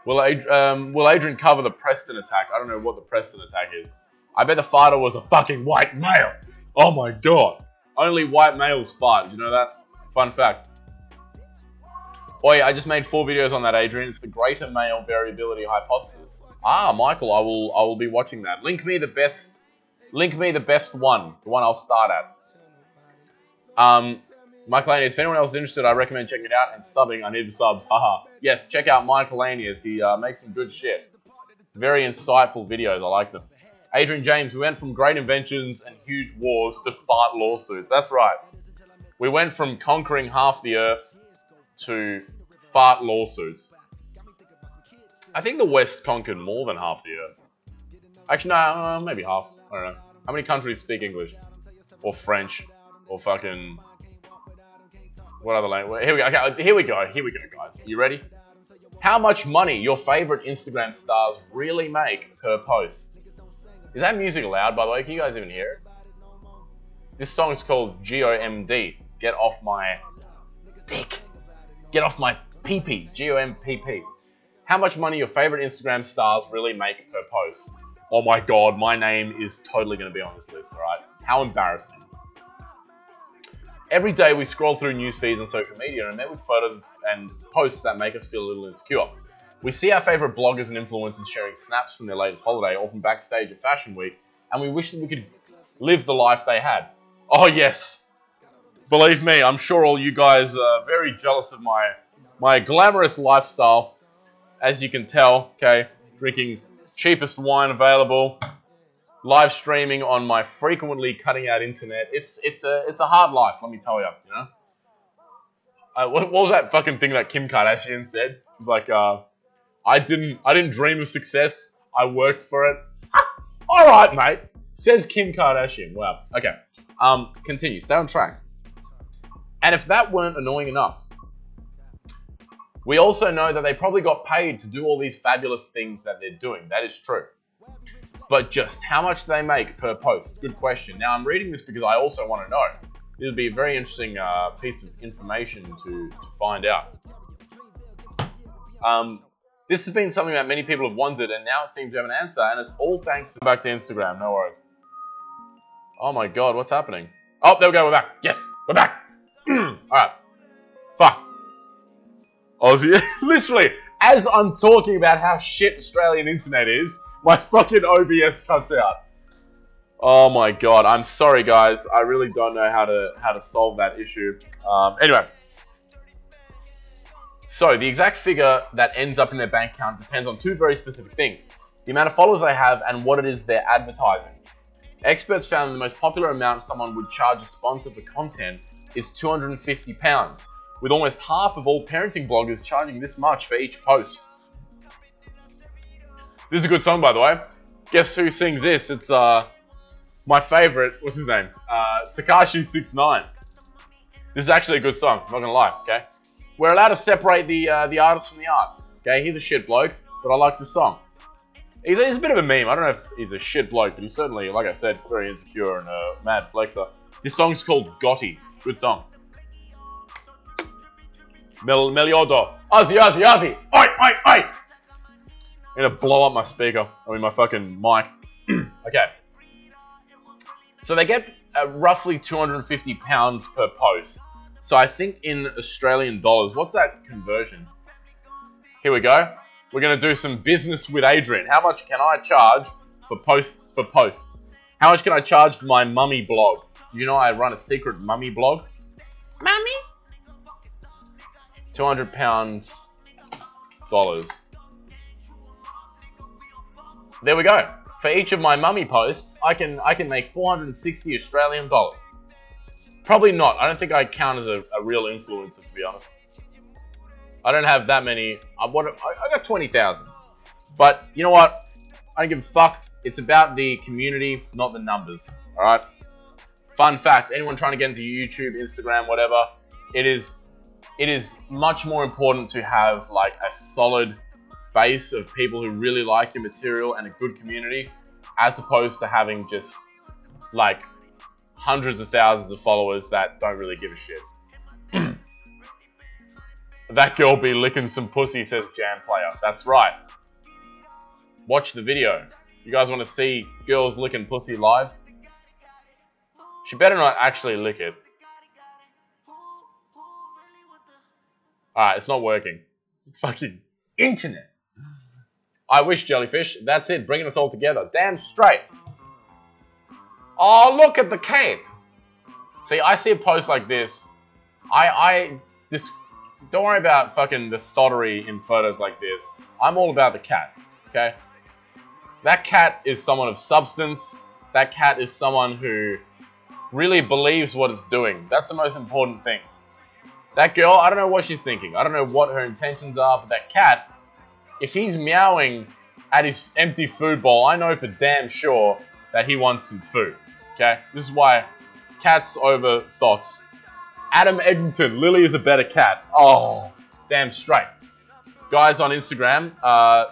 Will Adrian cover the Preston attack? I don't know what the Preston attack is. I bet the fighter was a fucking white male. Oh my god. Only white males fight. Did you know that? Fun fact. Oh yeah, I just made 4 videos on that, Adrian. It's the greater male variability hypothesis. Ah, Michael, I will be watching that. Link me the best one. The one I'll start at. Michael Anius, if anyone else is interested, I recommend checking it out and subbing. I need the subs. Haha. Yes, check out Michael Anius. He makes some good shit. Very insightful videos. I like them. Adrian James, we went from great inventions and huge wars to fart lawsuits. That's right. We went from conquering half the earth to fart lawsuits. I think the West conquered more than half the earth. Actually, no, maybe half. I don't know. How many countries speak English? Or French? Or fucking... What other language? Here we go. Okay, here we go, guys. You ready? How much money your favorite Instagram stars really make per post? Is that music loud, by the way? Can you guys even hear it? This song is called GOMD. Get off my dick. Get off my PP. GOMPP. How much money your favorite Instagram stars really make per post? Oh my god, my name is totally going to be on this list, alright? How embarrassing. Every day we scroll through news feeds on social media and are met with photos and posts that make us feel a little insecure. We see our favorite bloggers and influencers sharing snaps from their latest holiday or from backstage at Fashion Week, and we wish that we could live the life they had. Oh yes, believe me, I'm sure all you guys are very jealous of my glamorous lifestyle, as you can tell, okay? Drinking cheapest wine available, live streaming on my frequently cutting out internet. It's a hard life, let me tell you, you know? What was that fucking thing that Kim Kardashian said? It was like, I didn't dream of success, I worked for it. Alright, mate. Says Kim Kardashian. Wow. Okay. Continue. Stay on track. And if that weren't annoying enough, we also know that they probably got paid to do all these fabulous things that they're doing. That is true. But just how much do they make per post? Good question. Now, I'm reading this because I also want to know. This would be a very interesting piece of information to find out. This has been something that many people have wondered, and now it seems to have an answer, and it's all thanks to... Back to Instagram, no worries. Oh my god, what's happening? Oh, there we go, we're back. Yes, we're back. Alright. Fuck. Aussie, literally, as I'm talking about how shit Australian internet is, my fucking OBS cuts out. Oh my god, I'm sorry guys, I really don't know how to solve that issue. Anyway. So, the exact figure that ends up in their bank account depends on 2 very specific things. The amount of followers they have and what it is they're advertising. Experts found the most popular amount someone would charge a sponsor for content is £250, with almost half of all parenting bloggers charging this much for each post. This is a good song, by the way. Guess who sings this? It's my favorite, what's his name? Tekashi 69. This is actually a good song, I'm not gonna lie, okay? We're allowed to separate the artist from the art. Okay, he's a shit bloke, but I like the song. He's a bit of a meme. I don't know if he's a shit bloke, but he's certainly, like I said, very insecure and a mad flexer. This song's called Gotti. Good song. Meliodo. Ozzy. Oi! I'm gonna blow up my speaker. I mean, my fucking mic. Okay. So they get roughly £250 per post. So I think in Australian dollars, what's that conversion? Here we go. We're going to do some business with Adrian. How much can I charge for posts? How much can I charge for my mummy blog? Do you know I run a secret mummy blog? Mummy? £200 dollars. There we go. For each of my mummy posts, I can make 460 Australian dollars. Probably not. I don't think I count as a real influencer, to be honest. I don't have that many. I got 20,000. But you know what? I don't give a fuck. It's about the community, not the numbers. Alright? Fun fact, anyone trying to get into YouTube, Instagram, whatever, it is much more important to have like a solid base of people who really like your material and a good community, as opposed to having just like hundreds of thousands of followers that don't really give a shit. That girl be licking some pussy, says Jam Player. That's right. Watch the video. You guys want to see girls licking pussy live? She better not actually lick it. Alright, it's not working. Fucking internet. I wish, Jellyfish. That's it, bringing us all together. Damn straight. Oh, look at the cat. See, I see a post like this. Don't worry about fucking the thottery in photos like this. I'm all about the cat, okay? That cat is someone of substance. That cat is someone who really believes what it's doing. That's the most important thing. That girl, I don't know what she's thinking. I don't know what her intentions are, but that cat, if he's meowing at his empty food bowl, I know for damn sure that he wants some food, okay? This is why cats over thoughts. Adam Eglinton, Lily is a better cat. Oh, damn straight. Guys on Instagram,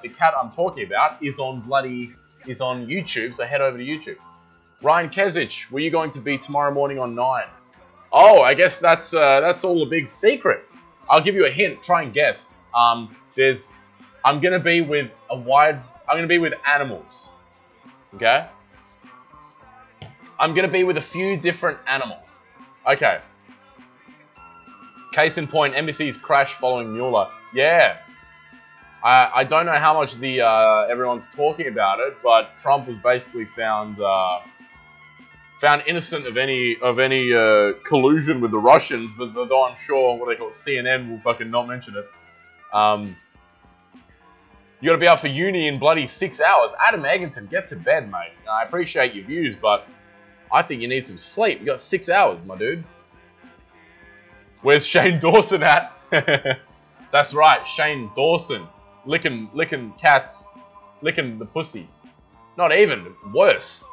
the cat I'm talking about is on YouTube, so head over to YouTube. Ryan Kesich, where are you going to be tomorrow morning on 9? Oh, I guess that's all a big secret. I'll give you a hint. Try and guess. I'm gonna be with animals. Okay. I'm gonna be with a few different animals. Okay. Case in point, NBC's crash following Mueller. Yeah. I don't know how much everyone's talking about it, but Trump was basically found innocent of any collusion with the Russians, but though I'm sure what they call it, CNN will fucking not mention it. You gotta be out for uni in bloody 6 hours. Adam Eglinton, get to bed, mate. I appreciate your views, but I think you need some sleep. You got 6 hours, my dude. Where's Shane Dawson at? That's right, Shane Dawson. Licking cats. Licking the pussy. Not even. Worse.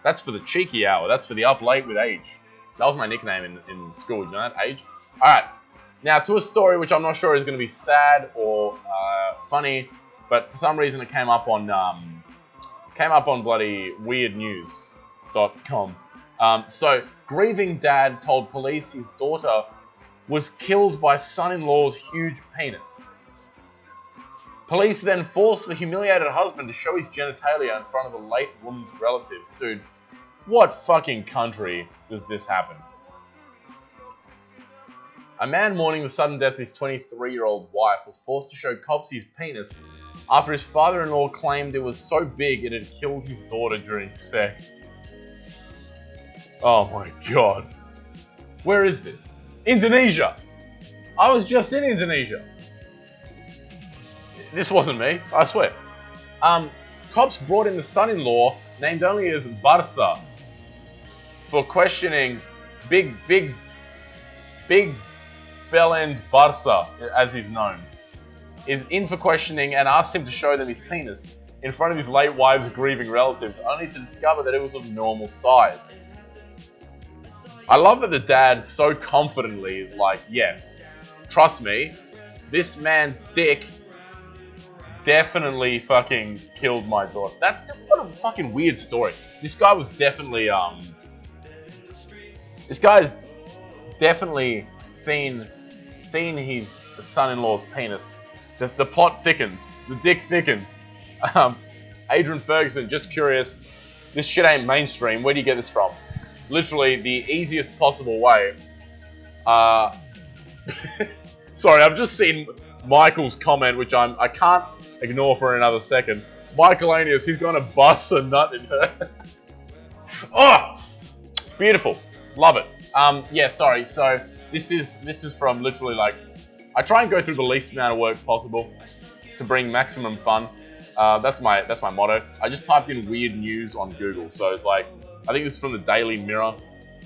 That's for the cheeky hour. That's for the up late with Age. That was my nickname in school. Do you know that? Age? Alright. Now to a story which I'm not sure is going to be sad or funny, but for some reason it came up on bloody weirdnews.com. So, grieving dad told police his daughter was killed by son-in-law's huge penis. Police then forced the humiliated husband to show his genitalia in front of the late woman's relatives. Dude, what fucking country does this happen? A man mourning the sudden death of his 23-year-old wife was forced to show cops his penis after his father-in-law claimed it was so big it had killed his daughter during sex. Oh my god. Where is this? Indonesia! I was just in Indonesia. This wasn't me, I swear. Cops brought in the son-in-law, named only as Barca, for questioning Big Bell-end Barca, as he's known, is in for questioning and asked him to show them his penis in front of his late wife's grieving relatives, only to discover that it was of normal size. I love that the dad so confidently is like, yes, trust me, this man's dick definitely fucking killed my daughter. What a fucking weird story. This guy was definitely, this guy's definitely seen his son-in-law's penis. The plot thickens. The dick thickens. Adrian Ferguson, just curious, this shit ain't mainstream. Where do you get this from? Literally the easiest possible way. Sorry, I've just seen Michael's comment, which I can't ignore for another second. Michaelanius, he's gonna bust a nut in her. Oh, beautiful, love it. Yeah, sorry. So this is from literally like, I try and go through the least amount of work possible to bring maximum fun. That's my motto. I just typed in weird news on Google, so it's like, I think this is from the Daily Mirror,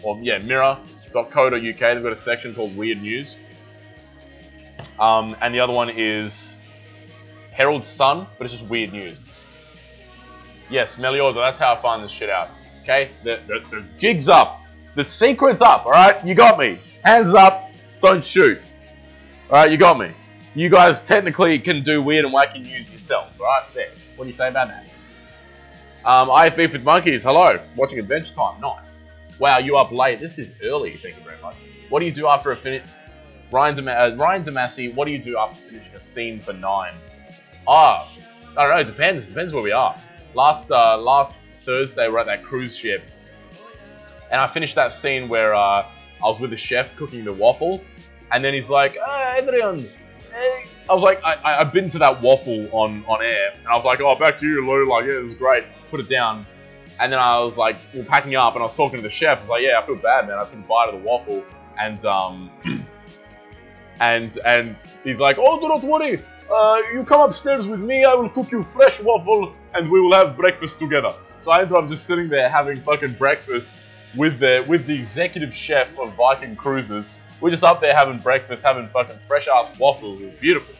or yeah, mirror.co.uk. They've got a section called Weird News. And the other one is Herald Sun, but it's just weird news. Yes, Melioza, that's how I find this shit out. Okay, the jig's up. The secret's up, alright? You got me. Hands up, don't shoot. Alright, you got me. You guys technically can do weird and wacky news yourselves, alright? There. What do you say about that? I have beef with monkeys. Hello. Watching Adventure Time. Nice. Wow, you up late. This is early. Thank you very much. What do you do after a finish? Ryan Damassi, what do you do after finishing a scene for 9? I don't know. It depends. It depends where we are. Last Thursday, we're at that cruise ship. And I finished that scene where I was with the chef cooking the waffle. And then he's like, hey, Adrian. Hey. I was like, I've been to that waffle on air. And I was like, oh, back to you, Lou. Like, yeah, this is great. Put it down. And then I was like, we're packing up. And I was talking to the chef. I was like, yeah, I feel bad, man. I took a bite of the waffle. And and he's like, oh, do not worry. You come upstairs with me. I will cook you fresh waffle. And we will have breakfast together. So I ended up just sitting there having fucking breakfast with the executive chef of Viking Cruises. We're just up there having breakfast, having fucking fresh-ass waffles. It was beautiful.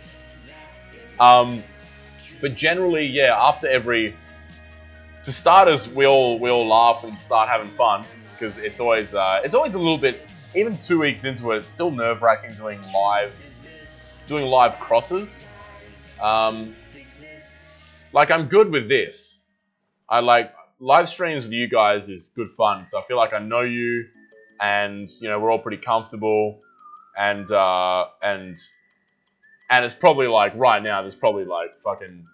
But generally, yeah, after every... For starters, we all laugh and start having fun. Because it's always a little bit... Even 2 weeks into it, it's still nerve-wracking doing live crosses. Like, I'm good with this. I like... Live streams with you guys is good fun. So I feel like I know you. And, you know, we're all pretty comfortable, and it's probably like, right now, there's probably like fucking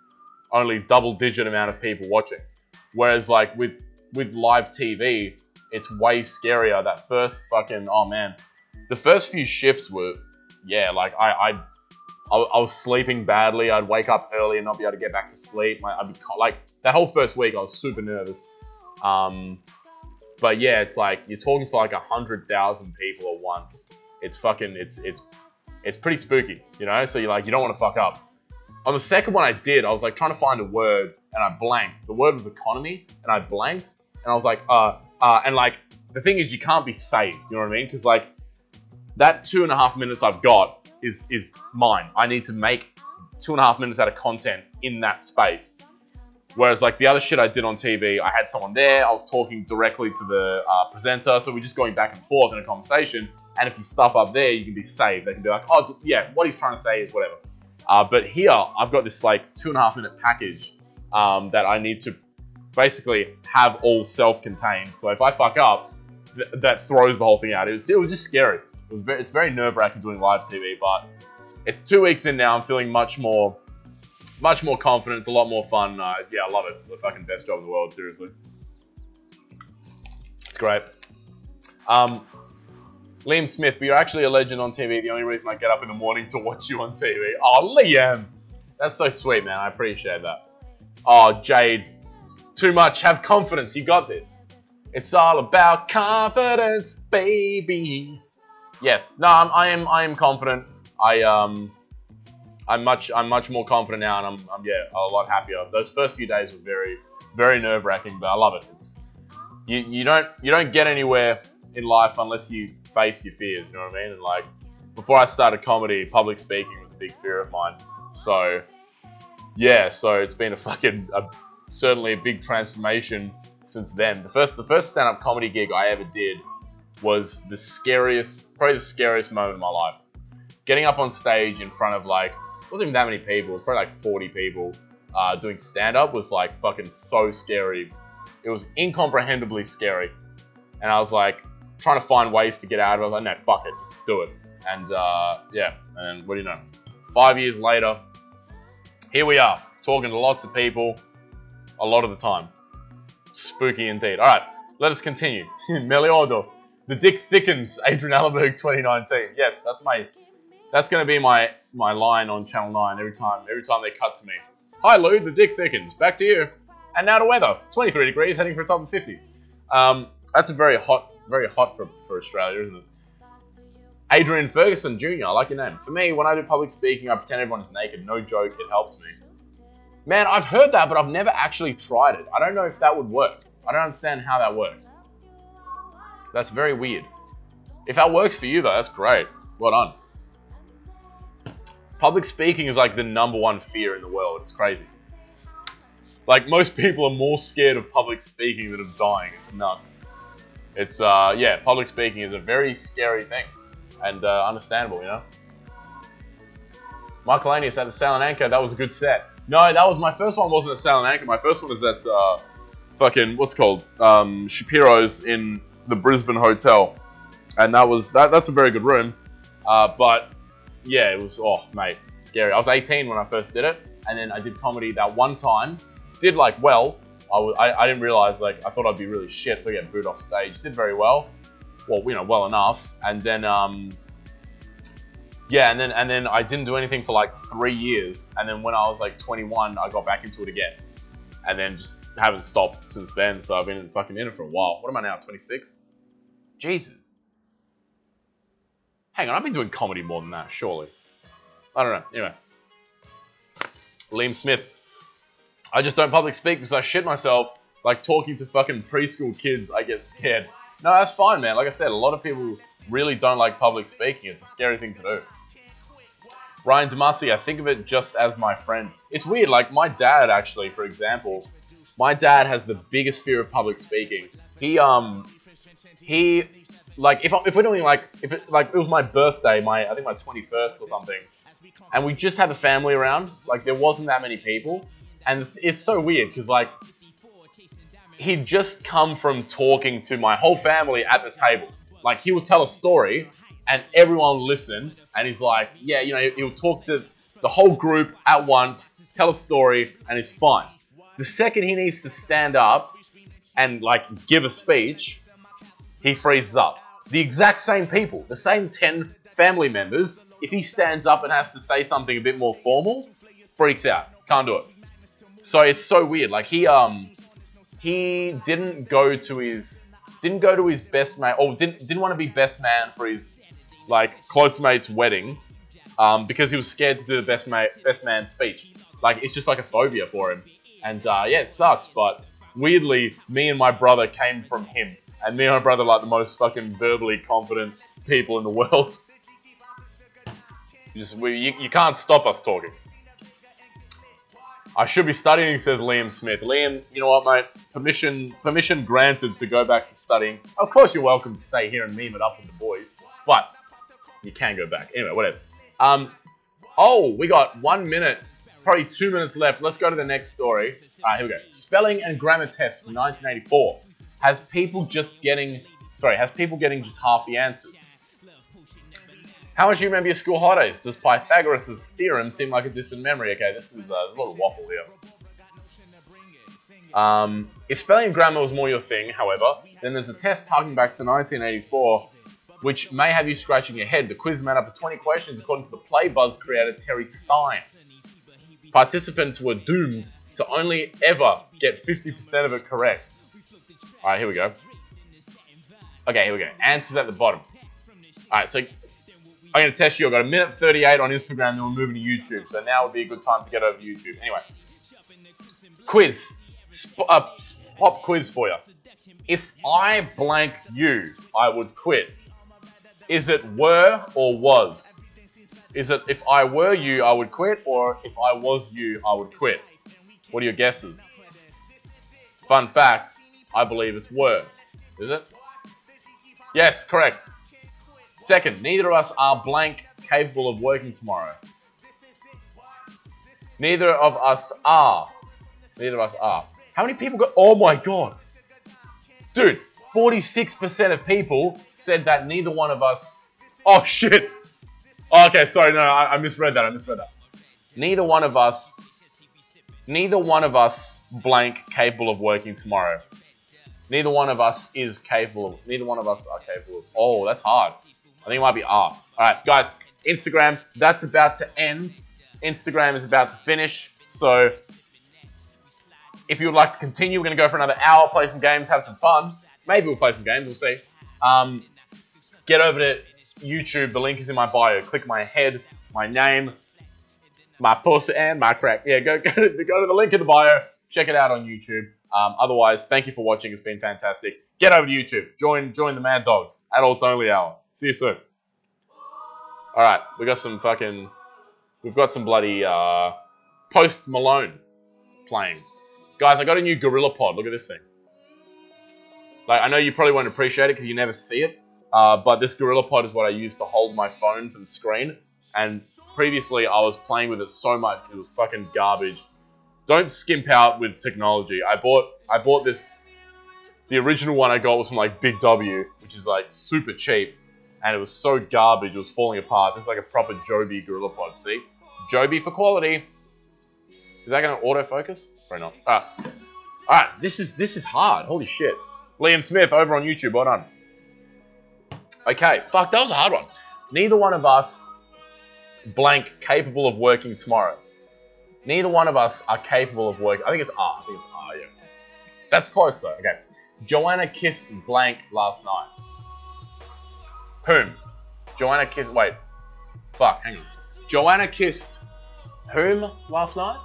only double-digit amount of people watching. Whereas like with live TV, it's way scarier. That first fucking, oh man, the first few shifts were, yeah, like I was sleeping badly. I'd wake up early and not be able to get back to sleep. I'd be like, that whole first week, I was super nervous. But yeah, it's like, you're talking to like 100,000 people at once. It's fucking, it's pretty spooky, you know? So you're like, you don't want to fuck up. On the second one I did, I was like trying to find a word and I blanked. The word was economy and I blanked and I was like, and like, the thing is you can't be saved, you know what I mean? Because like, that 2.5 minutes I've got is mine. I need to make 2.5 minutes out of content in that space. Whereas like the other shit I did on TV, I had someone there, I was talking directly to the presenter, so we're just going back and forth in a conversation, and if you stuff up there, you can be saved. They can be like, oh yeah, what he's trying to say is whatever. But here, I've got this like 2.5 minute package that I need to basically have all self-contained, so if I fuck up, that throws the whole thing out. It was just scary. It's very nerve-wracking doing live TV, but it's 2 weeks in now, I'm feeling much more confident. It's a lot more fun. Yeah, I love it. It's the fucking best job in the world, seriously. It's great. Liam Smith, but you're actually a legend on TV. The only reason I get up in the morning to watch you on TV. Oh, Liam! That's so sweet, man. I appreciate that. Oh, Jade. Too much. Have confidence. You got this. It's all about confidence, baby. Yes. No, I am confident. I'm much more confident now, and I'm yeah, a lot happier. Those first few days were very, very nerve-wracking, but I love it. It's you don't get anywhere in life unless you face your fears. You know what I mean? And like before I started comedy, public speaking was a big fear of mine. So yeah, so it's been certainly a big transformation since then. The first stand-up comedy gig I ever did was probably the scariest moment of my life. Getting up on stage in front of like, it wasn't even that many people, it was probably like 40 people doing stand-up was like fucking so scary. It was incomprehendibly scary. And I was like, trying to find ways to get out of it. I was like, no, fuck it, just do it. And yeah, and what do you know? 5 years later, here we are, talking to lots of people, a lot of the time. Spooky indeed. All right, let us continue. Meliodo, the dick thickens, Adrian Allenberg 2019. Yes, that's going to be my line on Channel 9 every time they cut to me. Hi Lou, the dick thickens. Back to you. And now to weather. 23 degrees, heading for a top of 50. That's very hot for Australia, isn't it? Adrian Ferguson Jr., I like your name. For me, when I do public speaking, I pretend everyone is naked. No joke, it helps me. Man, I've heard that, but I've never actually tried it. I don't know if that would work. I don't understand how that works. That's very weird. If that works for you, though, that's great. Well done. Public speaking is like the #1 fear in the world. It's crazy. Like, most people are more scared of public speaking than of dying. It's nuts. It's, yeah, public speaking is a very scary thing. And understandable, you know? Michael Anius at the Sail and Anchor, that was a good set. No, that was my first one wasn't a Sail and Anchor. My first one was at fucking, what's it called? Shapiro's in the Brisbane hotel. And that's a very good room. But yeah, it was, oh mate, scary. I was 18 when I first did it. And then I did comedy that one time. Did like well. I didn't realize, like, I thought I'd be really shit if I get booed off stage. Did very well. Well, you know, well enough. And then, yeah, and then I didn't do anything for like 3 years. And then when I was like 21, I got back into it again. And then just haven't stopped since then. So I've been fucking in it for a while. What am I now, 26? Jesus. Hang on, I've been doing comedy more than that, surely. I don't know. Anyway. Liam Smith. I just don't public speak because I shit myself. Like talking to fucking preschool kids, I get scared. No, that's fine, man. Like I said, a lot of people really don't like public speaking. It's a scary thing to do. Ryan Damasi, I think of it just as my friend. It's weird, like my dad actually, for example, my dad has the biggest fear of public speaking. He like if we're doing like if it was my birthday, I think my 21st or something, and we just had the family around, like there wasn't that many people, and it's so weird because like he'd just come from talking to my whole family at the table. Like he would tell a story and everyone listened, and he's like, yeah, you know, he'll talk to the whole group at once, tell a story, and it's fine. The second he needs to stand up and like give a speech, he freezes up. The exact same people, the same 10 family members, if he stands up and has to say something a bit more formal, freaks out. Can't do it. So it's so weird. Like he didn't go to his best mate, or didn't want to be best man for his like close mate's wedding, because he was scared to do the best man speech. Like it's just like a phobia for him. And yeah, it sucks, but weirdly, me and my brother came from him. And me and my brother are like the most fucking verbally confident people in the world. You can't stop us talking. I should be studying, says Liam Smith. Liam, you know what, mate? Permission granted to go back to studying. Of course you're welcome to stay here and meme it up with the boys. But you can go back. Anyway, whatever. Oh, we got 1 minute, probably 2 minutes left. Let's go to the next story. Here we go. Spelling and grammar test from 1984. Has people getting just half the answers? How much do you remember your school holidays? Does Pythagoras' theorem seem like a distant memory? Okay, there's a lot of waffle here. If spelling and grammar was more your thing, however, then there's a test harking back to 1984, which may have you scratching your head. The quiz made up of 20 questions according to the Play Buzz creator Terry Stein. Participants were doomed to only ever get 50% of it correct. Alright, here we go. Okay, here we go. Answers at the bottom. Alright, so I'm going to test you. I've got 1:38 on Instagram, then we're moving to YouTube. So now would be a good time to get over to YouTube. Anyway. Quiz. Pop quiz for you. If I blank you, I would quit. Is it were or was? Is it if I were you, I would quit, or if I was you, I would quit? What are your guesses? Fun fact, I believe it's were. Is it? Yes, correct. Second, neither of us are blank capable of working tomorrow. Neither of us are. Neither of us are. How many people got... Oh my god. Dude, 46% of people said that neither one of us... Oh shit. Oh, okay, sorry, no, I misread that. Neither one of us blank capable of working tomorrow. Neither one of us is capable of... Neither one of us are capable of... Oh, that's hard. I think it might be R. Alright, guys, Instagram, that's about to end. Instagram is about to finish. So, if you would like to continue, we're going to go for another hour, play some games, have some fun. Maybe we'll play some games, we'll see. Get over to YouTube. The link is in my bio. Click my head, my name, my pussy, and my crack. Yeah, go to the link in the bio. Check it out on YouTube. Otherwise, thank you for watching. It's been fantastic. Get over to YouTube. Join the Mad Dogs. Adults Only Hour. See you soon. Alright, we've got some bloody Post Malone playing. Guys, I got a new Gorilla Pod. Look at this thing. Like, I know you probably won't appreciate it because you never see it. But this Gorilla Pod is what I use to hold my phone to the screen. And previously, I was playing with it so much because it was fucking garbage. don't skimp out with technology. I bought this. The original one I got was from like Big W, which is like super cheap, and it was so garbage. It was falling apart. This is like a proper Joby GorillaPod. See, Joby for quality. Is that gonna autofocus? Probably not. Alright. This is hard. Holy shit. Liam Smith over on YouTube. Well done. Okay. Fuck. That was a hard one. Neither one of us blank capable of working tomorrow. Neither one of us are capable of working. I think it's R. Yeah. That's close though. Okay. Joanna kissed blank last night. Whom? Joanna kissed... Wait. Fuck, hang on. Joanna kissed whom last night?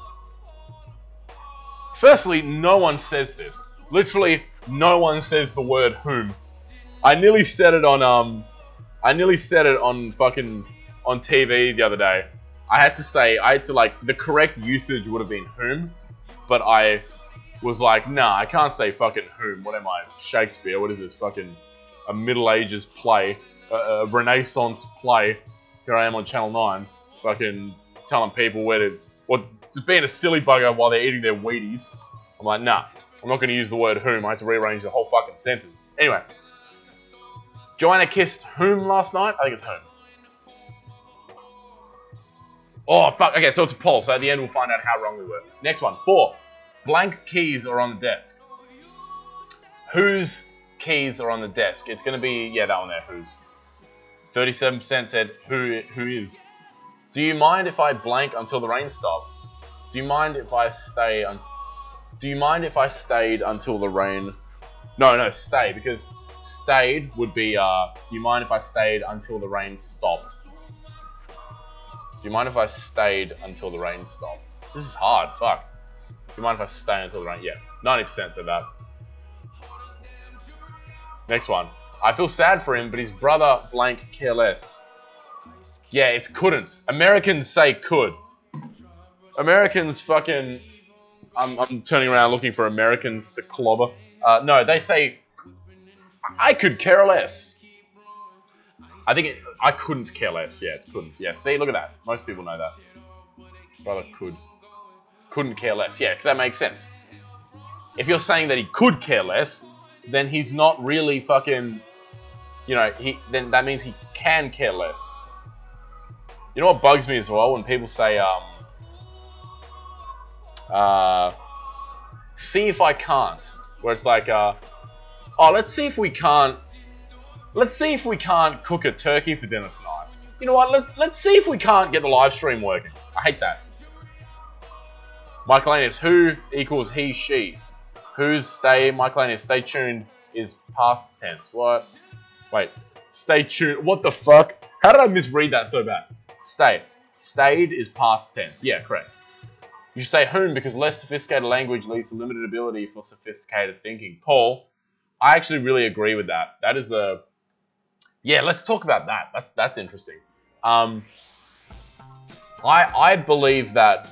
Firstly, no one says this. Literally, no one says the word whom. I nearly said it on, fucking... on TV the other day. I had to like, the correct usage would have been whom, but I was like, nah, I can't say fucking whom. What am I? Shakespeare? What is this? Fucking a Middle Ages play, a Renaissance play. Here I am on Channel 9, fucking telling people just being a silly bugger while they're eating their Wheaties. I'm like, nah, I'm not going to use the word whom. I had to rearrange the whole fucking sentence. Anyway, Joanna kissed whom last night? I think it's whom. Oh, fuck. Okay, so it's a poll. So at the end, we'll find out how wrong we were. Next one. 4. Blank keys are on the desk. Whose keys are on the desk? It's going to be, yeah, that one there, whose. 37% said who is. Do you mind if I blank until the rain stops? Do you mind if I stay Do you mind if I stayed until the rain... No, stay, because stayed would be, do you mind if I stayed until the rain stopped? Do you mind if I stayed until the rain stopped? This is hard, fuck. Do you mind if I stay until the rain... Yeah, 90% said that. Next one. I feel sad for him, but his brother blank care less. Yeah, it's couldn't. Americans say could. Americans fucking... I'm turning around looking for Americans to clobber. No, they say... I could care less. I think I couldn't care less. Yeah, it's couldn't. Yeah, see, look at that. Most people know that. Brother could. Couldn't care less. Yeah, because that makes sense. If you're saying that he could care less, then he's not really fucking... You know, then that means he can care less. You know what bugs me as well? When people say, see if I can't. Where it's like, oh, let's see if we can't cook a turkey for dinner tonight. You know what? Let's see if we can't get the live stream working. I hate that. Michael Anus, who equals he, she. Who's stay? Michael Anus, stay tuned is past tense. What? Wait. Stay tuned. What the fuck? How did I misread that so bad? Stay. Stayed is past tense. Yeah, correct. You should say whom because less sophisticated language leads to limited ability for sophisticated thinking. Paul, I actually really agree with that. That is a... Yeah, let's talk about that. That's interesting. I believe that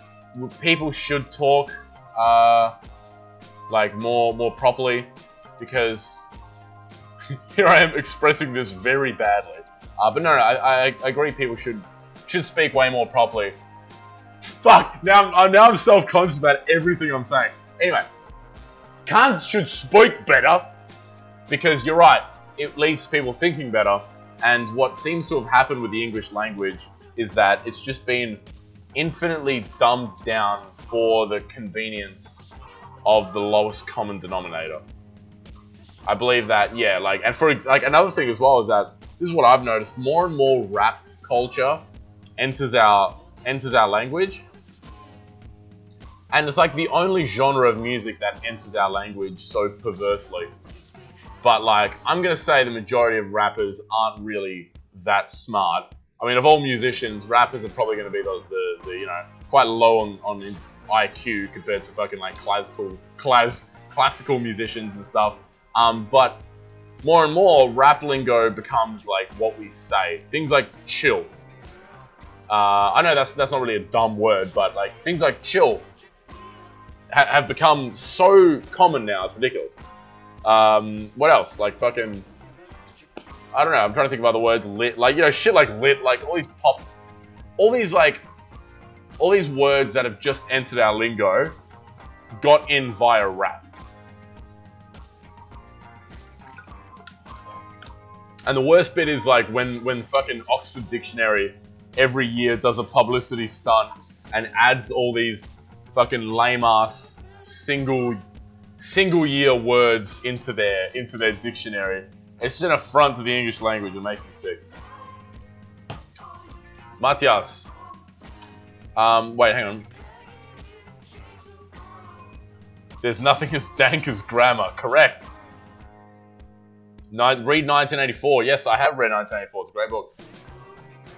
people should talk like more properly because here I am expressing this very badly. But no, I agree people should speak way more properly. Fuck! Now I'm self-conscious about everything I'm saying. Anyway, cunts should speak better because you're right. It leads to people thinking better. And what seems to have happened with the English language is that it's just been infinitely dumbed down for the convenience of the lowest common denominator. I believe that, yeah, like, and for like another thing as well is that this is what I've noticed: more and more rap culture enters our language, and it's like the only genre of music that enters our language so perversely. But like, I'm gonna say the majority of rappers aren't really that smart. I mean, of all musicians, rappers are probably gonna be the you know, quite low on IQ compared to fucking like classical musicians and stuff. But more and more, rap lingo becomes like what we say. Things like chill. I know that's not really a dumb word, but like things like chill have become so common now, it's ridiculous. What else? Like fucking, I don't know, I'm trying to think of other words. Lit, like, you know, shit like lit, like all these words that have just entered our lingo got in via rap. And the worst bit is like when fucking Oxford Dictionary every year does a publicity stunt and adds all these fucking lame ass single year words into their dictionary. It's just an affront to the English language. It makes me sick. Matthias. Wait, hang on. There's nothing as dank as grammar. Correct. Read 1984. Yes, I have read 1984. It's a great book.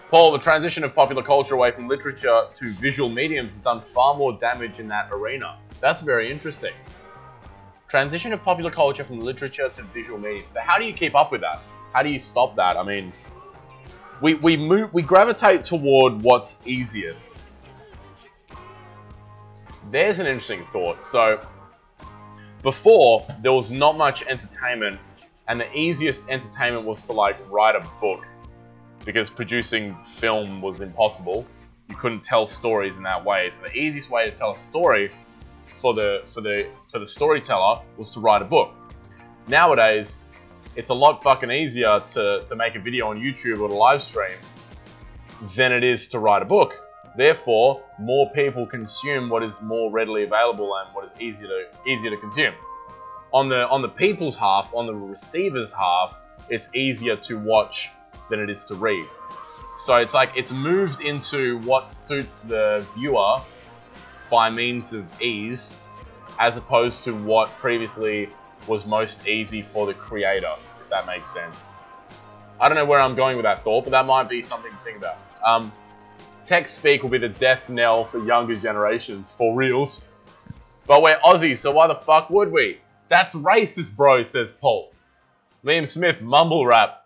Paul, the transition of popular culture away from literature to visual mediums has done far more damage in that arena. That's very interesting. Transition of popular culture from literature to visual mediums. But how do you keep up with that? How do you stop that? I mean, we gravitate toward what's easiest. There's an interesting thought. So, before, there was not much entertainment, and the easiest entertainment was to like write a book, because producing film was impossible. You couldn't tell stories in that way. So the easiest way to tell a story for the storyteller was to write a book. Nowadays, it's a lot fucking easier to make a video on YouTube or to live stream than it is to write a book. Therefore, more people consume what is more readily available and what is easier to consume. On the people's half, on the receiver's half, it's easier to watch than it is to read. So it's like it's moved into what suits the viewer by means of ease, as opposed to what previously was most easy for the creator, if that makes sense. I don't know where I'm going with that thought, but that might be something to think about. Text speak will be the death knell for younger generations, for reals. But we're Aussies, so why the fuck would we? That's racist, bro, says Paul. Liam Smith, mumble rap.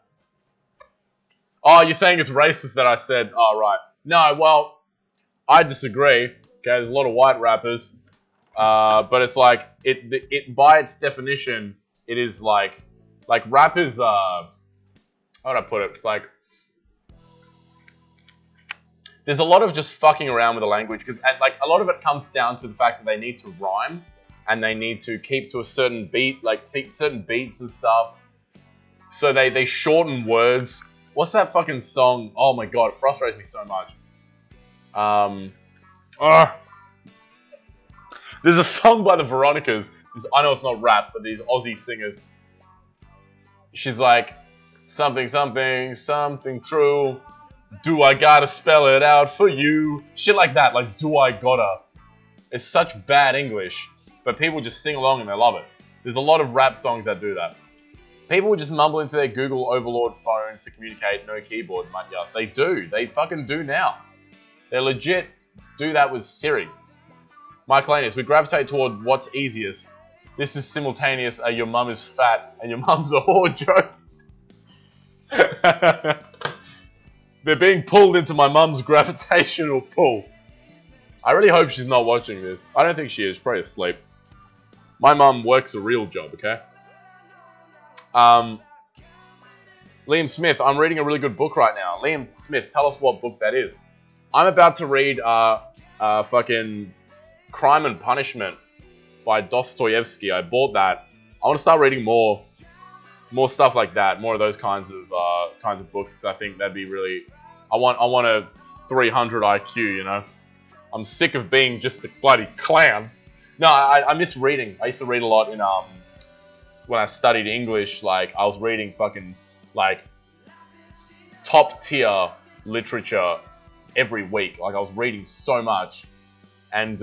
Oh, you're saying it's racist that I said, oh, right. No, well, I disagree. Okay, there's a lot of white rappers. But it's like, it by its definition, it is like rappers, how would I put it? It's like, there's a lot of just fucking around with the language, because like a lot of it comes down to the fact that they need to rhyme and they need to keep to a certain beat, like certain beats and stuff. So they shorten words. What's that fucking song? Oh my god, it frustrates me so much. There's a song by the Veronicas. I know it's not rap, but these Aussie singers. She's like, something, something, something true. Do I gotta spell it out for you? Shit like that, like, do I gotta? It's such bad English, but people just sing along and they love it. There's a lot of rap songs that do that. People would just mumble into their Google Overlord phones to communicate, no keyboard, but yes, they do. They fucking do now. They legit do that with Siri. Mike Lanus, we gravitate toward what's easiest. This is simultaneous, your mum is fat and your mum's a whore joke. They're being pulled into my mum's gravitational pull. I really hope she's not watching this. I don't think she is. She's probably asleep. My mum works a real job, okay? Liam Smith, I'm reading a really good book right now. Liam Smith, tell us what book that is. I'm about to read fucking Crime and Punishment by Dostoevsky. I bought that. I want to start reading more stuff like that, more of those kinds of books, because I think that'd be really. I want a 300 IQ, you know. I'm sick of being just a bloody clown. No, I miss reading. I used to read a lot in when I studied English. Like I was reading fucking like top tier literature every week. Like I was reading so much, and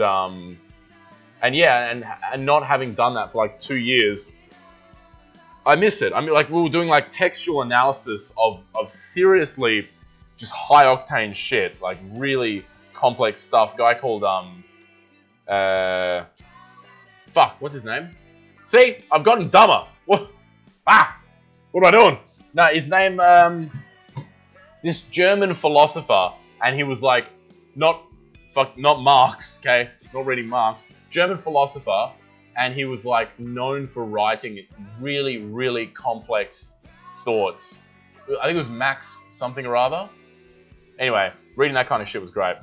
yeah, and not having done that for like 2 years. I miss it. I mean, like, we were doing, like, textual analysis of seriously just high-octane shit. Like, really complex stuff. A guy called, fuck, what's his name? See? I've gotten dumber. What? What am I doing? No, his name, this German philosopher, and he was, like, not Marx, okay? Not reading Marx. German philosopher. And he was, like, known for writing really, really complex thoughts. I think it was Max something or other. Anyway, reading that kind of shit was great.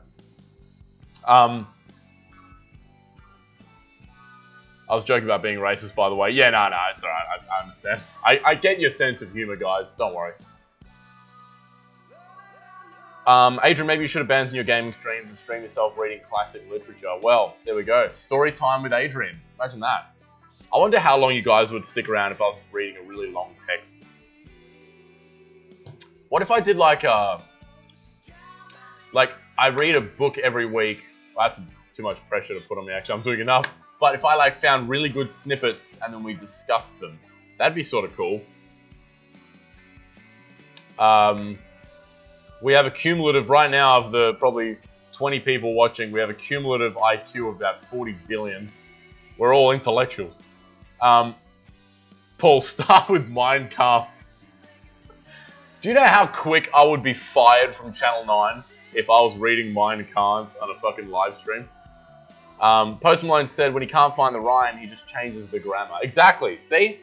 I was joking about being racist, by the way. Yeah, no, it's alright. I understand. I get your sense of humor, guys. Don't worry. Adrian, maybe you should abandon your gaming streams and stream yourself reading classic literature. Well, there we go. Story time with Adrian. Imagine that. I wonder how long you guys would stick around if I was reading a really long text. What if I did like I read a book every week. Well, that's too much pressure to put on me, actually. I'm doing enough. But if I like found really good snippets and then we discussed them, that'd be sort of cool. We have a cumulative, right now, of the probably 20 people watching, we have a cumulative IQ of about 40 billion. We're all intellectuals. Paul, start with Mein Kampf. Do you know how quick I would be fired from Channel 9 if I was reading Mein Kampf on a fucking live stream? Post Malone said when he can't find the rhyme, he just changes the grammar. Exactly. See?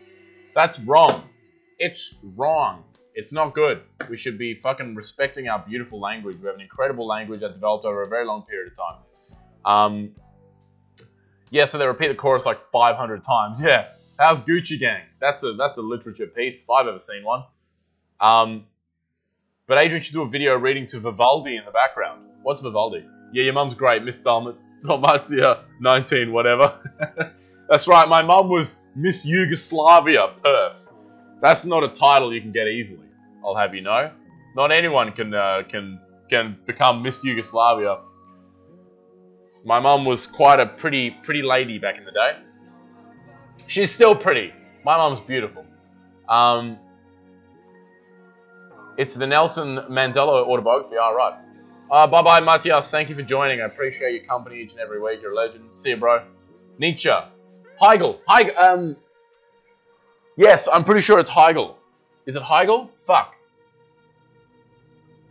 That's wrong. It's wrong. It's not good. We should be fucking respecting our beautiful language. We have an incredible language that developed over a very long period of time. Yeah, so they repeat the chorus like 500 times. Yeah. How's Gucci Gang? That's a literature piece if I've ever seen one. But Adrian should do a video reading to Vivaldi in the background. What's Vivaldi? Yeah, your mum's great, Miss Dalmatia 19, whatever. That's right, my mum was Miss Yugoslavia, Perth. That's not a title you can get easily, I'll have you know. Not anyone can become Miss Yugoslavia. My mum was quite a pretty lady back in the day. She's still pretty. My mum's beautiful. It's the Nelson Mandela autobiography. All right. Bye-bye, Matthias. Thank you for joining. I appreciate your company each and every week. You're a legend. See you, bro. Nietzsche. Hegel. Yes, I'm pretty sure it's Hegel. Is it Hegel? Fuck.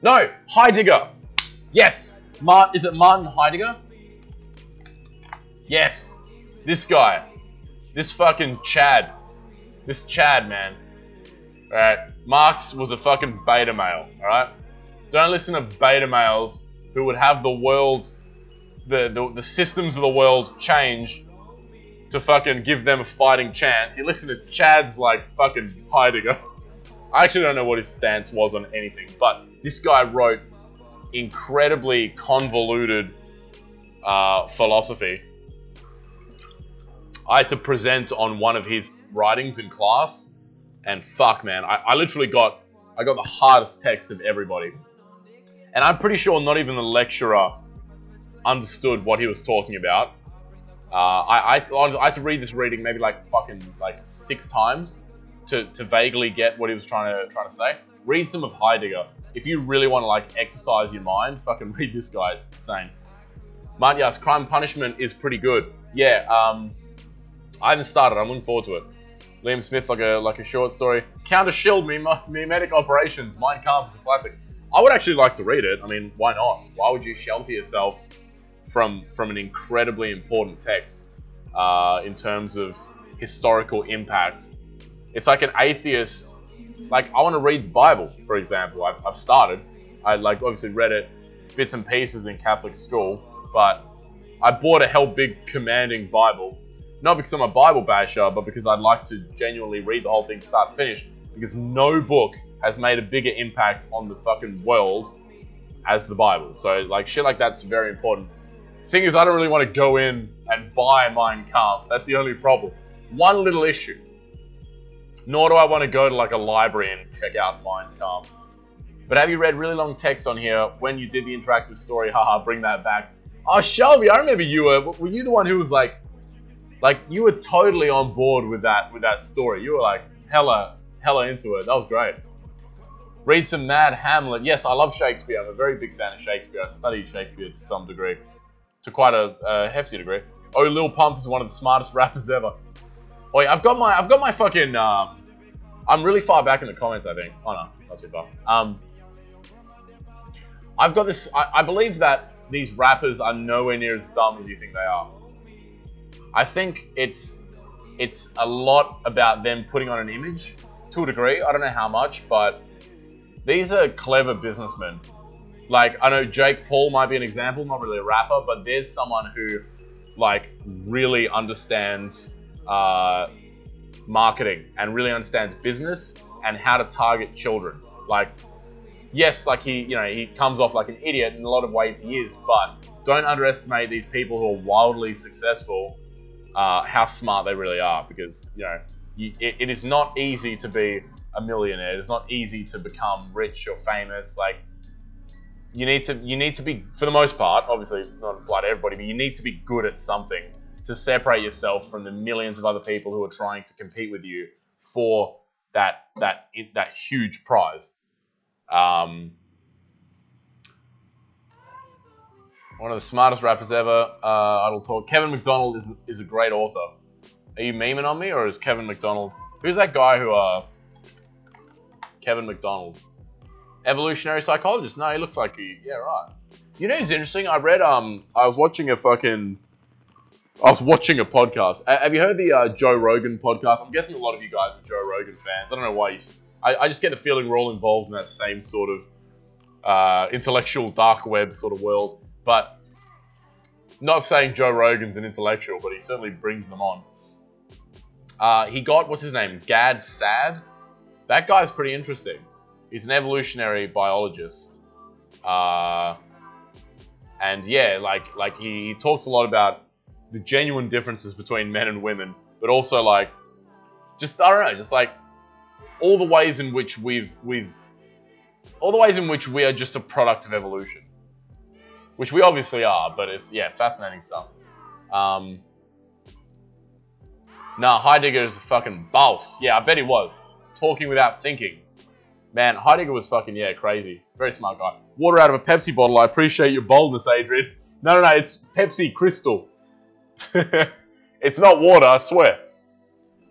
No, Heidegger. Yes. Is it Martin Heidegger? Yes. This guy. This fucking Chad. This Chad, man. Alright. Marx was a fucking beta male. Alright? Don't listen to beta males who would have the world, the systems of the world change to fucking give them a fighting chance. You listen to Chads like fucking Heidegger. I actually don't know what his stance was on anything, but this guy wrote incredibly convoluted philosophy. I had to present on one of his writings in class, and fuck, man, I literally got the hardest text of everybody. And I'm pretty sure not even the lecturer understood what he was talking about. I had to read this reading maybe like 6 times to vaguely get what he was trying to say. Read some of Heidegger. If you really want to like exercise your mind, fucking read this guy. It's insane. Matthias, Crime and Punishment is pretty good. Yeah, I haven't started. I'm looking forward to it. Liam Smith, like a short story. Counter Shield, Mimetic Operations. Mein Kampf is a classic. I would actually like to read it. I mean, why not? Why would you shelter yourself from an incredibly important text in terms of historical impact? It's like an atheist. Like, I want to read the Bible, for example. I've started. I like obviously read it bits and pieces in Catholic school, but I bought a hell big commanding Bible. Not because I'm a Bible basher, but because I'd like to genuinely read the whole thing start to finish. Because no book has made a bigger impact on the fucking world as the Bible. So, like, shit like that's very important. Thing is, I don't really want to go in and buy Mein Kampf. That's the only problem. One little issue. Nor do I want to go to, like, a library and check out Mein Kampf. But have you read really long text on here when you did the interactive story? Haha, bring that back. Oh, Shelby, I remember you were you the one who was like, you were totally on board with that story. You were like hella into it. That was great. Read some Mad Hamlet. Yes, I love Shakespeare. I'm a very big fan of Shakespeare. I studied Shakespeare to some degree, to quite a hefty degree. Oh, Lil Pump is one of the smartest rappers ever. Oh yeah, I've got my fucking. I'm really far back in the comments, I think. Oh no, not too far. I've got this. I believe that these rappers are nowhere near as dumb as you think they are. I think it's a lot about them putting on an image, to a degree. I don't know how much, but these are clever businessmen. Like, I know Jake Paul might be an example, not really a rapper, but there's someone who, like, really understands marketing and really understands business and how to target children. Like, yes, like he comes off like an idiot in a lot of ways he is, but don't underestimate these people who are wildly successful, how smart they really are, because, it is not easy to be a millionaire. It's not easy to become rich or famous. Like, you need to be, for the most part, obviously it's not applied to everybody, but you need to be good at something to separate yourself from the millions of other people who are trying to compete with you for that huge prize. One of the smartest rappers ever, Idle Talk. Kevin McDonald is a great author. Are you memeing on me, or is Kevin McDonald? Who's that guy who, Kevin McDonald? Evolutionary psychologist? No, he looks like he, yeah, right. You know, it's interesting. I read, I was watching a podcast. Have you heard the Joe Rogan podcast? I'm guessing a lot of you guys are Joe Rogan fans. I don't know why I just get the feeling we're all involved in that same sort of intellectual dark web sort of world. But not saying Joe Rogan's an intellectual, but he certainly brings them on. He got, what's his name? Gad Saad? That guy's pretty interesting. He's an evolutionary biologist. And yeah, like he talks a lot about the genuine differences between men and women, but also like, just, I don't know, just like all the ways in which all the ways in which we are just a product of evolution. Which we obviously are, but it's, yeah, fascinating stuff. Nah, Heidegger is a fucking boss. Yeah, I bet he was. Talking without thinking. Man, Heidegger was fucking, yeah, crazy. Very smart guy. Water out of a Pepsi bottle. I appreciate your boldness, Adrian. No, it's Pepsi Crystal. It's not water, I swear.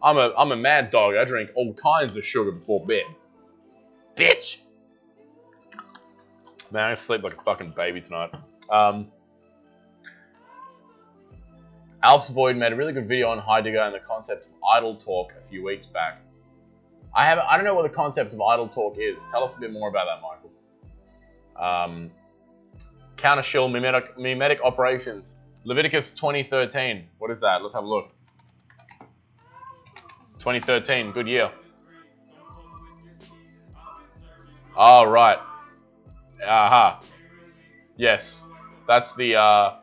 I'm a mad dog. I drink all kinds of sugar before bed. Bitch! Man, I'm gonna sleep like a fucking baby tonight. Alps Void made a really good video on Heidegger and the concept of idle talk a few weeks back. I don't know what the concept of idle talk is. Tell us a bit more about that, Michael. Counter shill mimetic operations. Leviticus 2013. What is that? Let's have a look. 2013, good year. Oh, right. Aha. Yes. That's the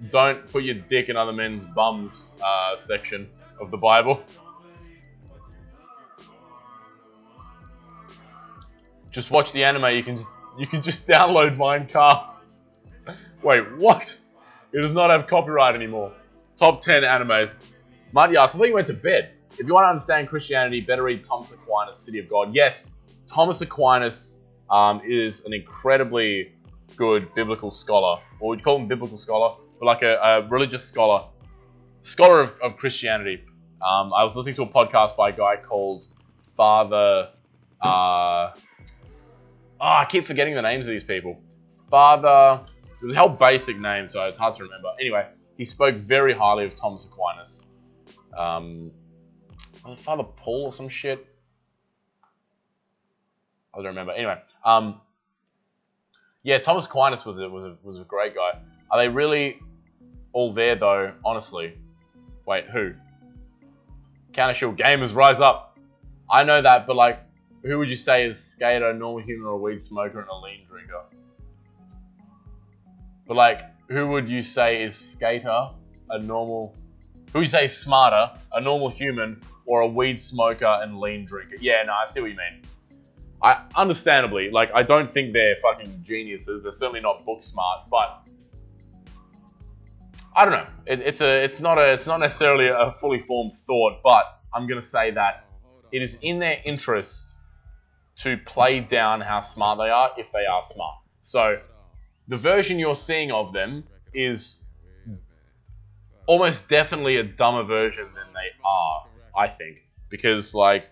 don't put your dick in other men's bums section of the Bible. Just watch the anime. You can just download Minecraft. Wait, what? It does not have copyright anymore. Top 10 animes. Marty asks, I thought you went to bed. If you want to understand Christianity, better read Thomas Aquinas' City of God. Yes, Thomas Aquinas is an incredibly good biblical scholar. Or would you call him biblical scholar? But like a religious scholar. Scholar of Christianity. I was listening to a podcast by a guy called Father... I keep forgetting the names of these people. Father... It was a hell basic name, so it's hard to remember. Anyway, he spoke very highly of Thomas Aquinas. Was it Father Paul or some shit? I don't remember. Anyway, yeah, Thomas Aquinas was a great guy. Are they really all there though? Honestly, wait, who? Counter shield gamers rise up. I know that, but like, who would you say is skater, a normal human, or a weed smoker, and a lean drinker? But like, who would you say is skater, a normal... Who would you say is smarter, a normal human, or a weed smoker and lean drinker? Yeah, no, I see what you mean. Understandably, like, I don't think they're fucking geniuses. They're certainly not book smart, but... I don't know. It's not necessarily a fully formed thought, but I'm going to say that it is in their interest to play down how smart they are if they are smart. So... the version you're seeing of them is almost definitely a dumber version than they are, I think. Because, like,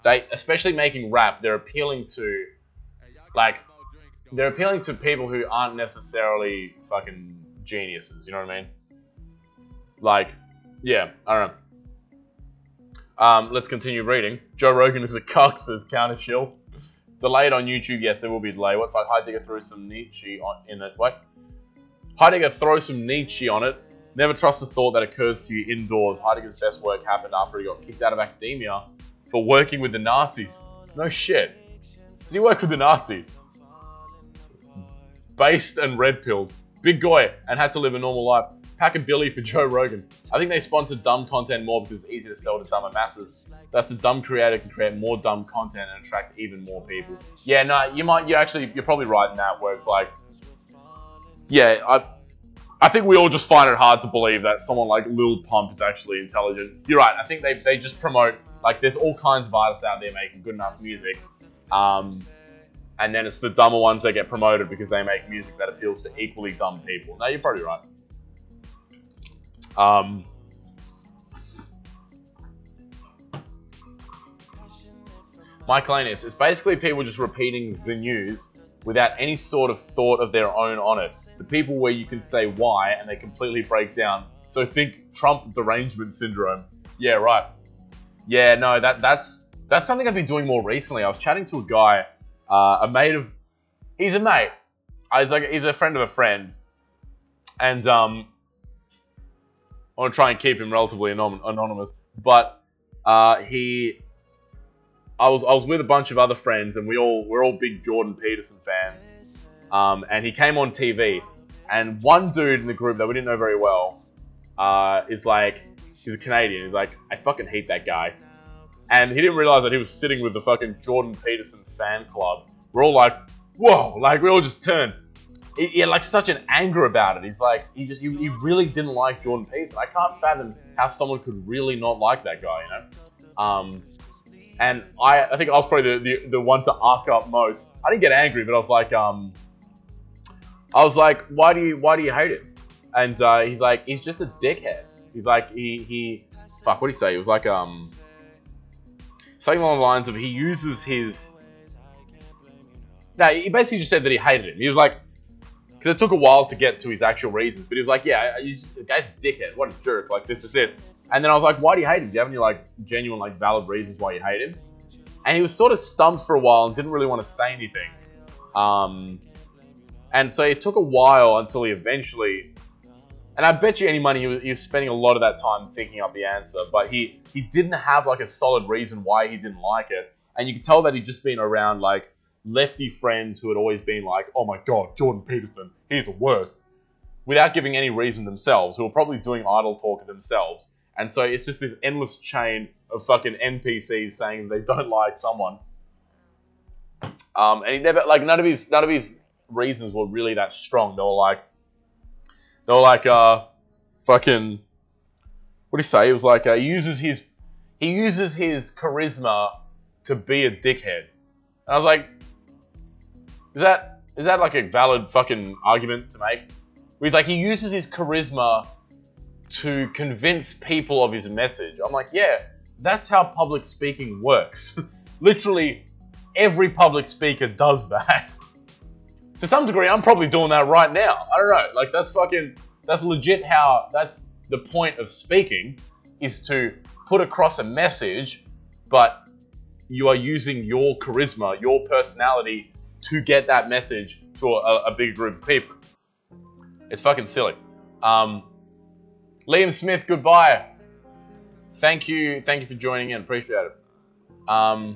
they, especially making rap, they're appealing to people who aren't necessarily fucking geniuses, you know what I mean? Like, yeah, I don't know. Let's continue reading. Joe Rogan is a cuck, says Counter Shill. Delayed on YouTube, yes, there will be a delay. What if Heidegger threw some Nietzsche in it? What? Heidegger throw some Nietzsche on it. Never trust a thought that occurs to you indoors. Heidegger's best work happened after he got kicked out of academia for working with the Nazis. No shit. Did he work with the Nazis? Based and red-pilled. Big goy and had to live a normal life. Pack a billy for Joe Rogan. I think they sponsored dumb content more because it's easy to sell to dumber masses. That's the dumb creator can create more dumb content and attract even more people. Yeah, no, you're probably right in that, where it's like, yeah, I think we all just find it hard to believe that someone like Lil Pump is actually intelligent. You're right. I think they just promote, like, there's all kinds of artists out there making good enough music. And then it's the dumber ones that get promoted because they make music that appeals to equally dumb people. No, you're probably right. Mike Lanus, it's basically people just repeating the news without any sort of thought of their own on it. The people where you can say why and they completely break down. So think Trump derangement syndrome. Yeah, right. Yeah, no, that's something I've been doing more recently. I was chatting to a guy, he's a mate. He's a friend of a friend. And I want to try and keep him relatively anonymous. But I was with a bunch of other friends, and we're all big Jordan Peterson fans. And he came on TV, and one dude in the group that we didn't know very well is like, he's a Canadian. He's like, I fucking hate that guy. And he didn't realize that he was sitting with the fucking Jordan Peterson fan club. We're all like, whoa, like we all just turned. He had like such an anger about it. He's like, he really didn't like Jordan Peterson. I can't fathom how someone could really not like that guy, you know? And I think I was probably the one to arc up most. I didn't get angry, but I was like, why do you hate him? And he's like, he's just a dickhead. He's like, fuck, what did he say? He was like, something along the lines of he uses his. No, he basically just said that he hated him. He was like, because it took a while to get to his actual reasons, but he was like, yeah, the guy's a dickhead. What a jerk! Like this. And then I was like, why do you hate him? Do you have any like genuine, like valid reasons why you hate him? And he was sort of stumped for a while and didn't really want to say anything. And so it took a while until he eventually, and I bet you any money he was spending a lot of that time thinking up the answer, but he didn't have like a solid reason why he didn't like it. And you could tell that he'd just been around like lefty friends who had always been like, oh my god, Jordan Peterson, he's the worst. Without giving any reason themselves, who were probably doing idle talk of themselves. And so it's just this endless chain of fucking NPCs saying they don't like someone. And he never, like, none of his reasons were really that strong. They were like, fucking, what did he say? He was like, he uses his charisma to be a dickhead. And I was like, is that like a valid fucking argument to make? Where he's like, he uses his charisma to convince people of his message. I'm like, yeah, that's how public speaking works. Literally, every public speaker does that. To some degree, I'm probably doing that right now. I don't know. Like, that's legit how, that's the point of speaking, is to put across a message, but you are using your charisma, your personality, to get that message to a big group of people. It's fucking silly. Liam Smith, goodbye. Thank you for joining in. Appreciate it. I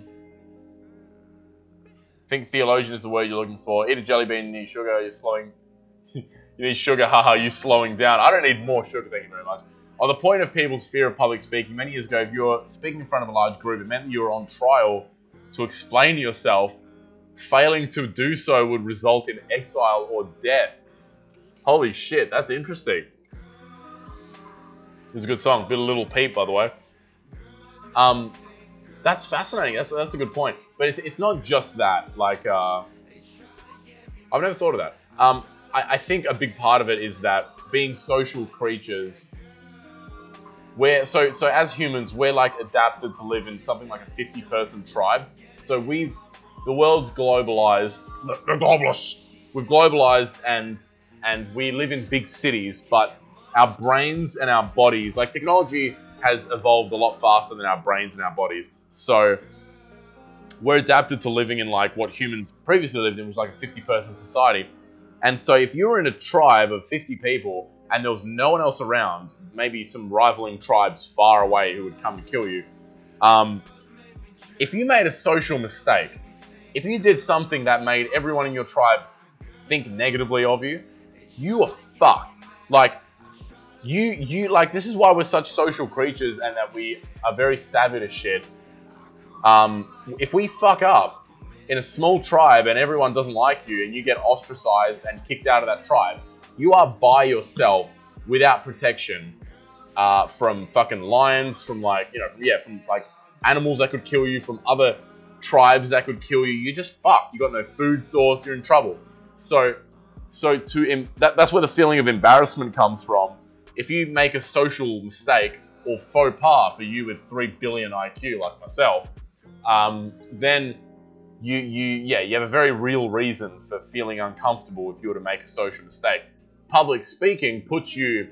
think theologian is the word you're looking for. Eat a jelly bean, you need sugar, you're slowing. You need sugar, haha, you're slowing down. I don't need more sugar, thank you very much. On the point of people's fear of public speaking, many years ago, if you were speaking in front of a large group, it meant that you were on trial to explain yourself. Failing to do so would result in exile or death. Holy shit, that's interesting. It's a good song. Bit of Little Peep, by the way. That's fascinating. That's a good point. But it's not just that. Like, I've never thought of that. I think a big part of it is that being social creatures, so as humans, we're like adapted to live in something like a 50-person tribe. So the world's globalized. The globalists. We've globalized and we live in big cities, but our brains and our bodies, like technology has evolved a lot faster than our brains and our bodies. So we're adapted to living in like what humans previously lived in, which was like a 50-person society. And so if you were in a tribe of 50 people, and there was no one else around, maybe some rivaling tribes far away who would come to kill you, if you made a social mistake, if you did something that made everyone in your tribe think negatively of you, you are fucked. Like, like, this is why we're such social creatures and that we are very savvy to shit. If we fuck up in a small tribe and everyone doesn't like you and you get ostracized and kicked out of that tribe, you are by yourself without protection from fucking lions, from like, from like animals that could kill you, from other tribes that could kill you. You're just fucked. You got no food source. You're in trouble. So that's where the feeling of embarrassment comes from. If you make a social mistake or faux pas for you with 3 billion IQ like myself, then you have a very real reason for feeling uncomfortable if you were to make a social mistake. Public speaking puts you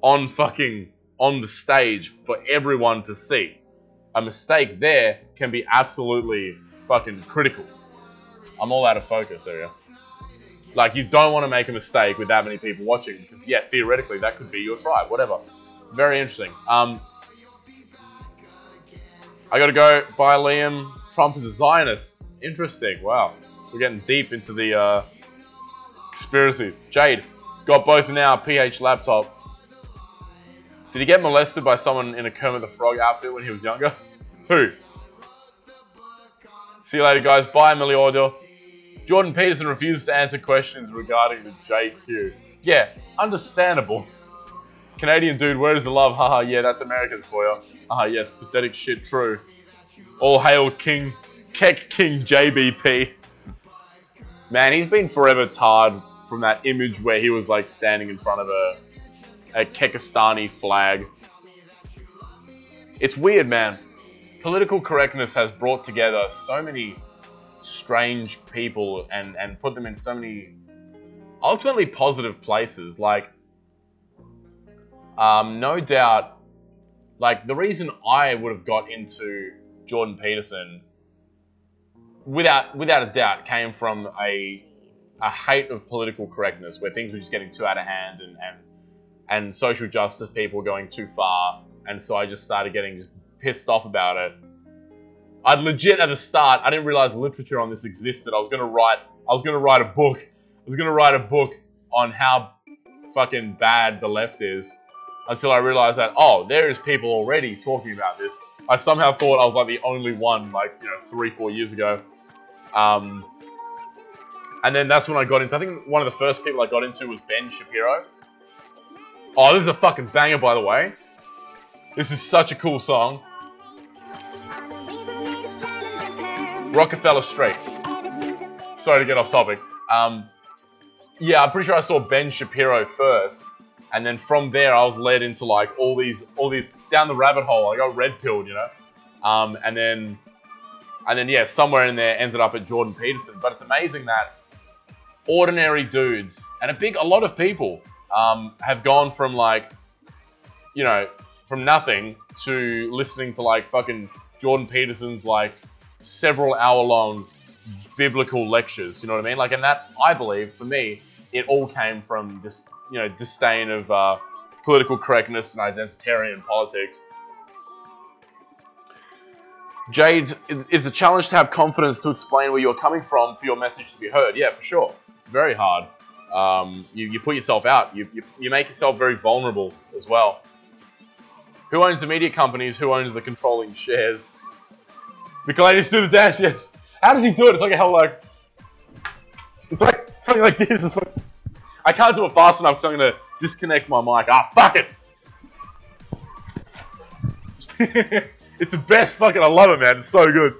on the stage for everyone to see. A mistake there can be absolutely fucking critical. I'm all out of focus area. Like, you don't want to make a mistake with that many people watching, because, yeah, theoretically, that could be your tribe, whatever. Very interesting. I gotta go. Bye, Liam. Trump is a Zionist. Interesting. Wow. We're getting deep into the conspiracies. Jade, got both now. PH laptop. Did he get molested by someone in a Kermit the Frog outfit when he was younger? Who? See you later, guys. Bye, Millie Order. Jordan Peterson refuses to answer questions regarding the JQ. Yeah, understandable. Canadian dude, where is the love? Haha, yeah, that's Americans for you. Ah, yes, pathetic shit, true. All hail Keck King JBP. Man, he's been forever tarred from that image where he was like standing in front of a Kekistani flag. It's weird, man. Political correctness has brought together so many strange people and put them in so many ultimately positive places. Like, no doubt, like, the reason I would have got into Jordan Peterson without a doubt came from a hate of political correctness, where things were just getting too out of hand and social justice people were going too far, and so I just started getting just pissed off about it. I'd legit at the start, I didn't realize literature on this existed. I was gonna write a book. I was gonna write a book on how fucking bad the left is, until I realized that, oh, there is people already talking about this. I somehow thought I was like the only one, like, 3-4 years ago. And then that's when I got into, I think one of the first people I got into was Ben Shapiro. Oh, this is a fucking banger, by the way. This is such a cool song. Rockefeller Street. Sorry to get off topic. Yeah, I'm pretty sure I saw Ben Shapiro first, and then from there I was led into like all these down the rabbit hole. I got red pilled, and then yeah, somewhere in there ended up at Jordan Peterson. But it's amazing that ordinary dudes and a lot of people have gone from like, from nothing to listening to like fucking Jordan Peterson's like several hour-long biblical lectures, you know what I mean? Like, and that, I believe, for me, it all came from this, disdain of political correctness and identitarian politics. Jade, is the challenge to have confidence to explain where you're coming from for your message to be heard? Yeah, for sure. It's very hard. You put yourself out. You make yourself very vulnerable as well. Who owns the media companies? Who owns the controlling shares? Michaelides, do the dance, yes. How does he do it? It's like it's like something like this. It's like, I can't do it fast enough because I'm going to disconnect my mic. Ah, fuck it. It's the best fucking, I love it, man. It's so good.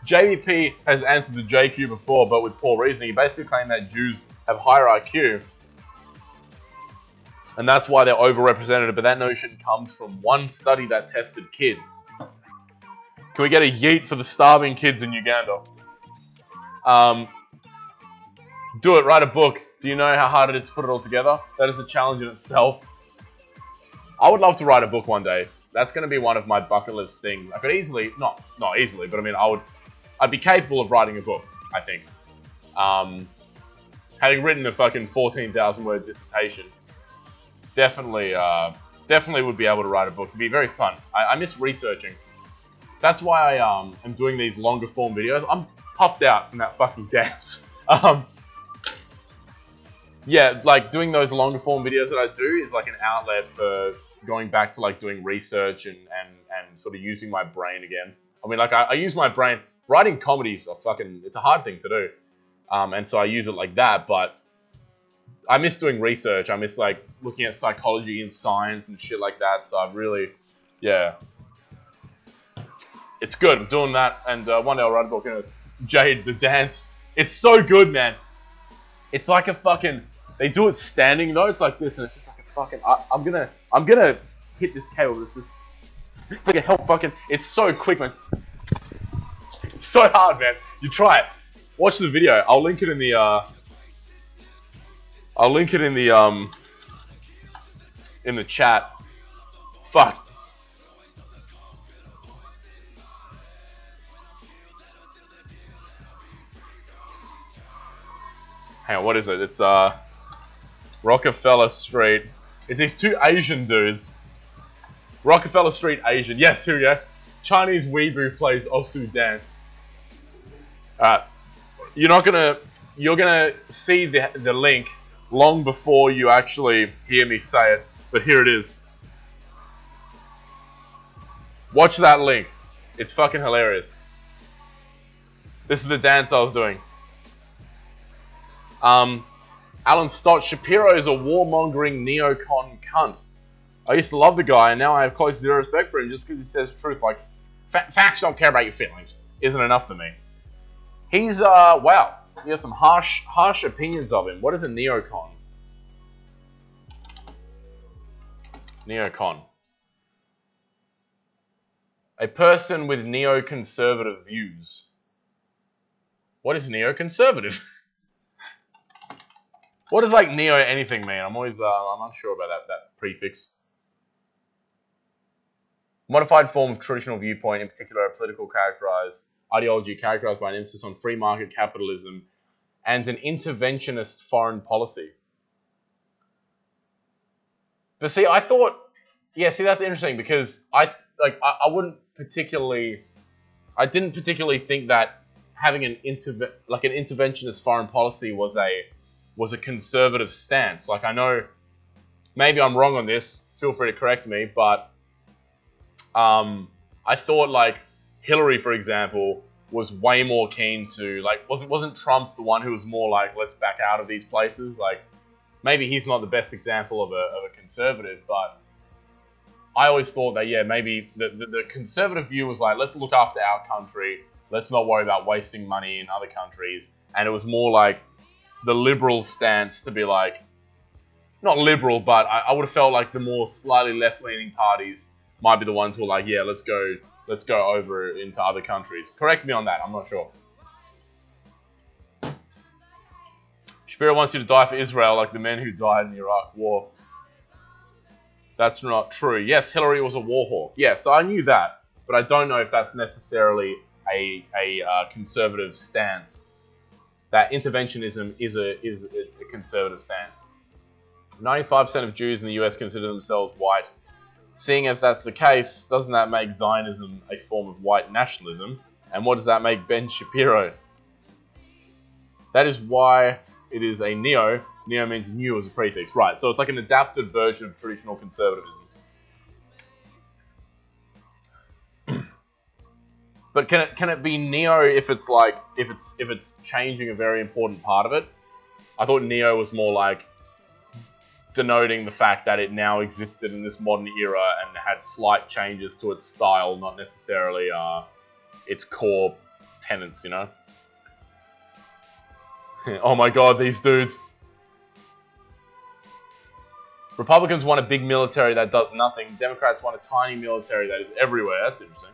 JVP has answered the JQ before, but with poor reasoning. He basically claimed that Jews have higher IQ, and that's why they're overrepresented. But that notion comes from one study that tested kids. Can we get a yeet for the starving kids in Uganda? Do it, write a book. Do you know how hard it is to put it all together? That is a challenge in itself. I would love to write a book one day. That's going to be one of my bucket list things. I could easily, not easily, but I mean, I'd be capable of writing a book, I think. Having written a fucking 14,000 word dissertation. definitely, definitely would be able to write a book. It'd be very fun. I miss researching. That's why I am doing these longer form videos. I'm puffed out from that fucking dance. Yeah, like doing those longer form videos that I do is like an outlet for going back to like doing research and sort of using my brain again. I mean, like I use my brain. Writing comedies are fucking, it's a hard thing to do. And so I use it like that, but I miss doing research. I miss like looking at psychology and science and shit like that. So I really, yeah. It's good. I'm doing that, and one day I'll write a book. Jade, the dance. It's so good, man. It's like a fucking. They do it standing though. It's like this, and it's just like a fucking. I'm gonna hit this cable. This is. It's like a hell fucking. It's so quick, man. It's so hard, man. You try it. Watch the video. I'll link it in the. I'll link it in the chat. Fuck. Hang on, what is it? It's Rockefeller Street. It's these two Asian dudes. Rockefeller Street Asian. Yes, here we go. Chinese weeaboo plays Osu dance. You're gonna see the link long before you actually hear me say it, but here it is. Watch that link. It's fucking hilarious. This is the dance I was doing. Alan Stott, Shapiro is a warmongering neocon cunt. I used to love the guy, and now I have close to zero respect for him just because he says truth. Like, facts don't care about your feelings. Isn't enough for me. He's, wow. He has some harsh opinions of him. What is a neocon? Neocon. A person with neoconservative views. What is neoconservative? What does like neo anything mean? I'm always I'm unsure about that prefix. Modified form of traditional viewpoint, in particular a political ideology characterized by an emphasis on free market capitalism and an interventionist foreign policy. But see, I thought, yeah, see that's interesting because I didn't particularly think that having an interventionist foreign policy was a conservative stance. Like, I know, maybe I'm wrong on this, feel free to correct me, but I thought, like, Hillary, for example, was way more keen to, like, wasn't Trump the one who was more like, let's back out of these places? Like, maybe he's not the best example of a conservative, but I always thought that, yeah, maybe the conservative view was like, let's look after our country, let's not worry about wasting money in other countries, and it was more like, the liberal stance to be like, not liberal, but I would have felt like the more slightly left-leaning parties might be the ones who are like, yeah, let's go over into other countries. Correct me on that, I'm not sure. Shapiro wants you to die for Israel like the men who died in the Iraq War. That's not true. Yes, Hillary was a war hawk. Yes, I knew that, but I don't know if that's necessarily a conservative stance. That interventionism is a conservative stance. 95% of Jews in the US consider themselves white. Seeing as that's the case, doesn't that make Zionism a form of white nationalism? And what does that make Ben Shapiro? That is why it is a neo. Neo means new as a prefix. Right, so it's like an adapted version of traditional conservatism. But can it be neo if it's like if it's changing a very important part of it? I thought neo was more like denoting the fact that it now existed in this modern era and had slight changes to its style, not necessarily its core tenets, you know? Oh my god, these dudes. Republicans want a big military that does nothing. Democrats want a tiny military that is everywhere. That's interesting.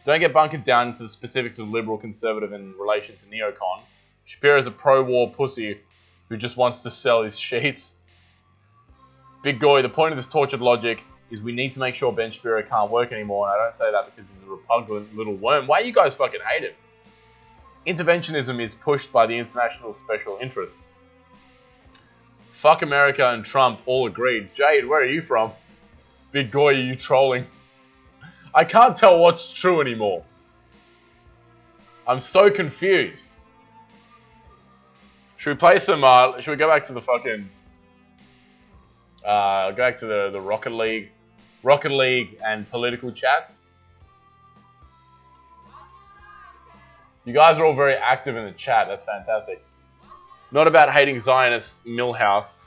Don't get bunkered down into the specifics of liberal conservative in relation to neocon. Shapiro is a pro-war pussy who just wants to sell his sheets. Big Goy, the point of this tortured logic is we need to make sure Ben Shapiro can't work anymore, and I don't say that because he's a repugnant little worm. Why you guys fucking hate him? Interventionism is pushed by the international special interests. Fuck America and Trump all agreed. Jade, where are you from? Big Goy, are you trolling? I can't tell what's true anymore. I'm so confused. Should we play some, should we go back to the fucking, go back to the Rocket League and political chats? You guys are all very active in the chat, that's fantastic. Not about hating Zionist Millhouse.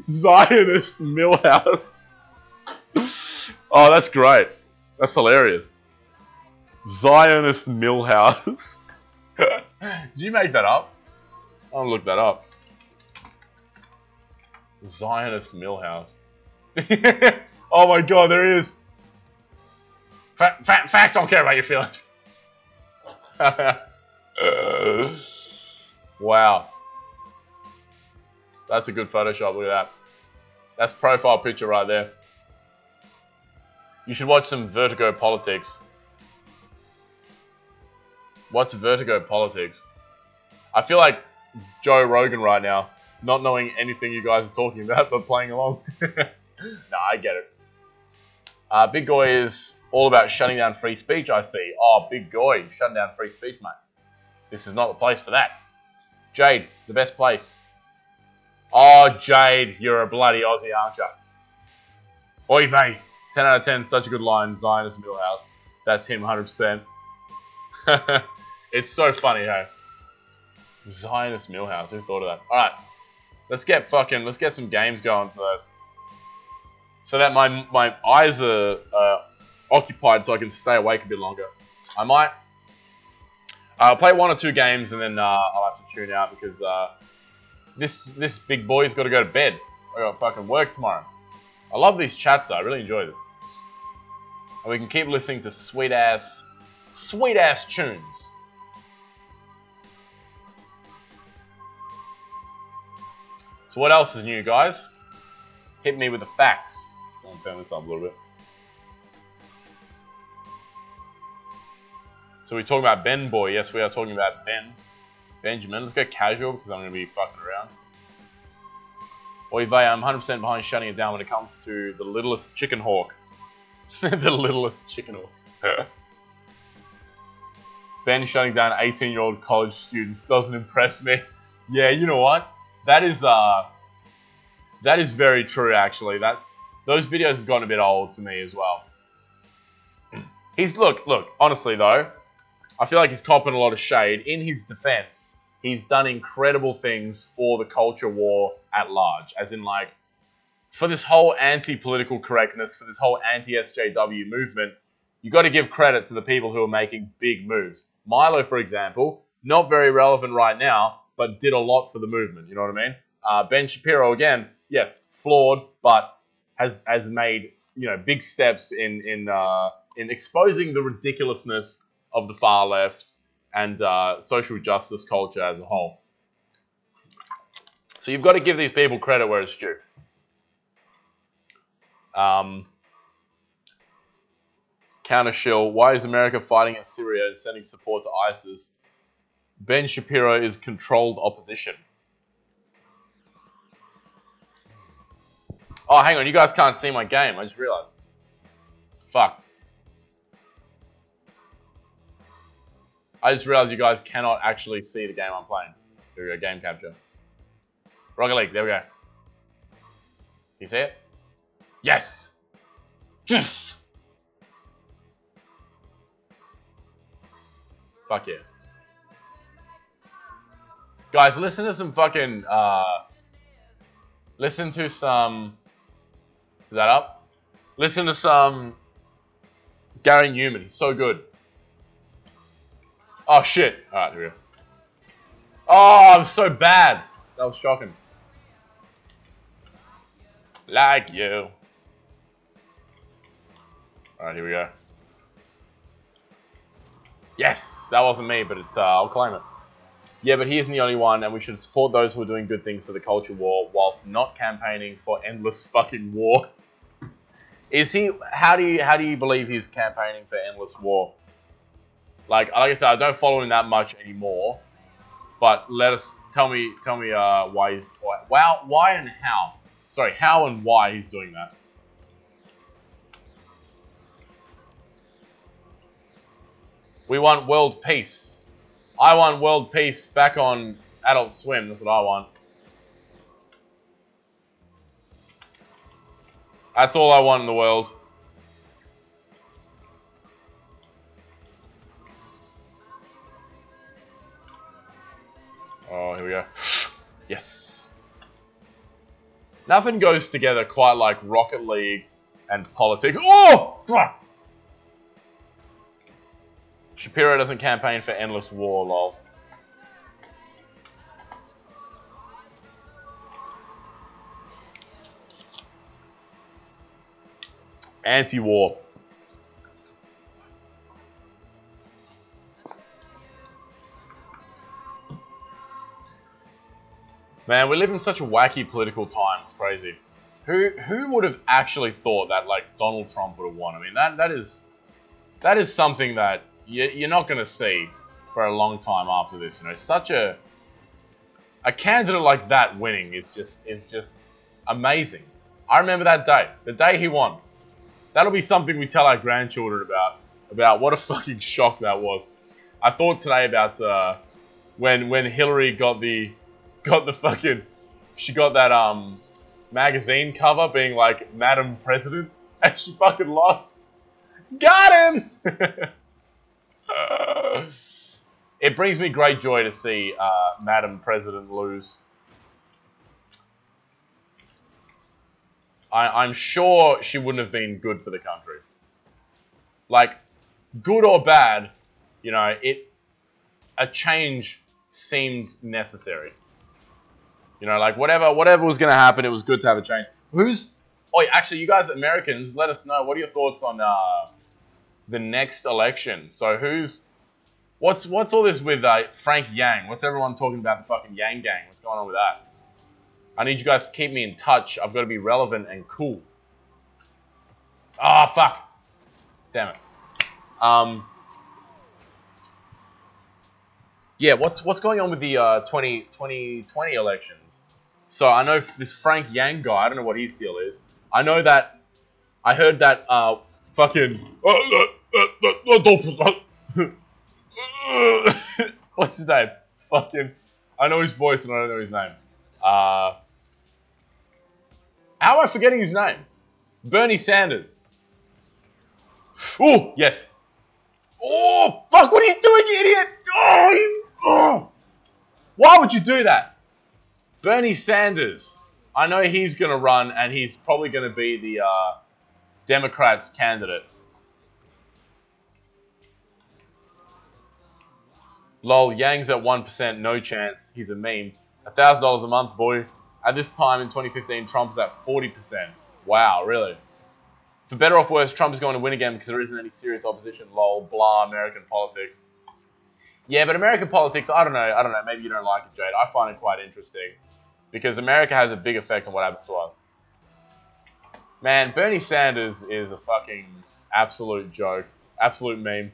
Zionist Millhouse. Oh, that's great. That's hilarious. Zionist Millhouse. Did you make that up? I'll look that up. Zionist Millhouse. Oh my god, there he is. Facts don't care about your feelings. Wow. That's a good Photoshop, look at that. That's profile picture right there. You should watch some Vertigo Politics. What's Vertigo Politics? I feel like Joe Rogan right now, not knowing anything you guys are talking about, but playing along. Nah, I get it. Big Goy is all about shutting down free speech, I see. Oh, Big Goy, shutting down free speech, mate. This is not the place for that. Jade, the best place. Oh, Jade, you're a bloody Aussie, aren't you? Oy vey. 10 out of 10, such a good line. Zionist Millhouse. That's him, 100%. It's so funny, hey? Zionist Millhouse, who thought of that? Alright, let's get some games going so that my eyes are occupied so I can stay awake a bit longer. I might play 1 or 2 games and then I'll have to tune out because this big boy's got to go to bed. I got fucking work tomorrow. I love these chats though, I really enjoy this. And we can keep listening to sweet ass tunes. So what else is new, guys? Hit me with the facts. I'll turn this up a little bit. So we're talking about Ben Boy. Yes, we are talking about Benjamin. Let's go casual because I'm going to be fucking around. Oy vey, I'm 100% behind shutting it down when it comes to the littlest chicken hawk. The littlest chicken hawk. Ben shutting down 18-year-old college students doesn't impress me. Yeah, you know what? That is very true, actually. Those videos have gotten a bit old for me as well. Look, honestly though, I feel like he's copping a lot of shade. In his defense, he's done incredible things for the culture war at large. As in, like, for this whole anti-political correctness, for this whole anti-SJW movement, you got to give credit to the people who are making big moves. Milo, for example, not very relevant right now, but did a lot for the movement, you know what I mean? Ben Shapiro, again, yes, flawed, but has made, you know, big steps in exposing the ridiculousness of the far left and social justice culture as a whole. So you've got to give these people credit where it's due. Counter shill, why is America fighting in Syria and sending support to ISIS? Ben Shapiro is controlled opposition. Oh, hang on, you guys can't see my game. I just realized. Fuck. I just realized you guys cannot actually see the game I'm playing. Here we go, game capture. Rocket League, there we go. You see it? Yes! Yes! Fuck yeah. Guys, listen to some fucking, listen to some, is that up? Listen to some Gary Newman, he's so good. Oh shit, alright, here we go. Oh, I'm so bad. That was shocking. Like you. Alright, here we go. Yes, that wasn't me, but I'll claim it. Yeah, but he isn't the only one, and we should support those who are doing good things for the culture war whilst not campaigning for endless fucking war. Is he? How do you believe he's campaigning for endless war? Like I said, I don't follow him that much anymore. But let us Tell me, why he's why and how. Sorry, how and why he's doing that. We want world peace. I want world peace back on Adult Swim. That's what I want. That's all I want in the world. Oh, here we go. Yes. Nothing goes together quite like Rocket League and politics. Oh! Fuck! Shapiro doesn't campaign for endless war, lol. Anti-war. Man, we live in such a wacky political time. It's crazy. Who would have actually thought that like Donald Trump would have won? I mean, that is something that you're not going to see for a long time after this. You know, such a candidate like that winning is just amazing. I remember that day, the day he won. That'll be something we tell our grandchildren about what a fucking shock that was. I thought today about when Hillary got the fucking, she got that magazine cover being like Madam President, and she fucking lost. Got him. It brings me great joy to see Madam President lose. I'm sure she wouldn't have been good for the country. Like, good or bad, you know, a change seemed necessary. You know, like whatever was going to happen, it was good to have a change. Oh, actually, you guys Americans, let us know, what are your thoughts on the next election? So what's all this with Frank Yang? What's everyone talking about the fucking Yang gang? What's going on with that? I need you guys to keep me in touch. I've got to be relevant and cool. Ah, oh, fuck. Damn it. Yeah, what's going on with the 2020 elections? So I know this Frank Yang guy, I don't know what his deal is. I know that, I heard that fucking... What's his name? Fucking... I know his voice and I don't know his name. How am I forgetting his name? Bernie Sanders. Oh, yes. Oh, fuck, what are you doing, you idiot? Oh. Why would you do that? Bernie Sanders. I know he's going to run and he's probably going to be the Democrats' candidate. Lol, Yang's at 1%, no chance. He's a meme. $1,000 a month, boy. At this time in 2015, Trump is at 40%. Wow, really? For better or for worse, Trump is going to win again because there isn't any serious opposition. Lol, blah, American politics. Yeah, but American politics, I don't know. Maybe you don't like it, Jade. I find it quite interesting because America has a big effect on what happens to us. Man, Bernie Sanders is a fucking absolute joke. Absolute meme.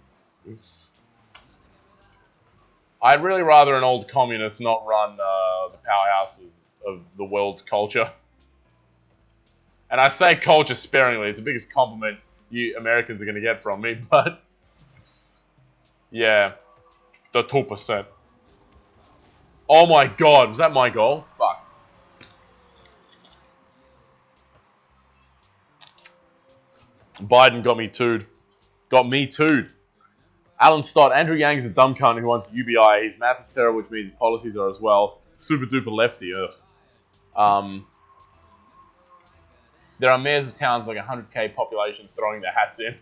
I'd really rather an old communist not run the powerhouse of the world's culture. And I say culture sparingly. It's the biggest compliment you Americans are going to get from me, but... yeah. The 2%. Oh my god, was that my goal? Fuck. Biden got me tooed. Got me tooed. Alan Stott, Andrew Yang's a dumb cunt who wants UBI. His math is terrible, which means his policies are as well. Super duper lefty, ugh. There are mayors of towns with like 100k population throwing their hats in.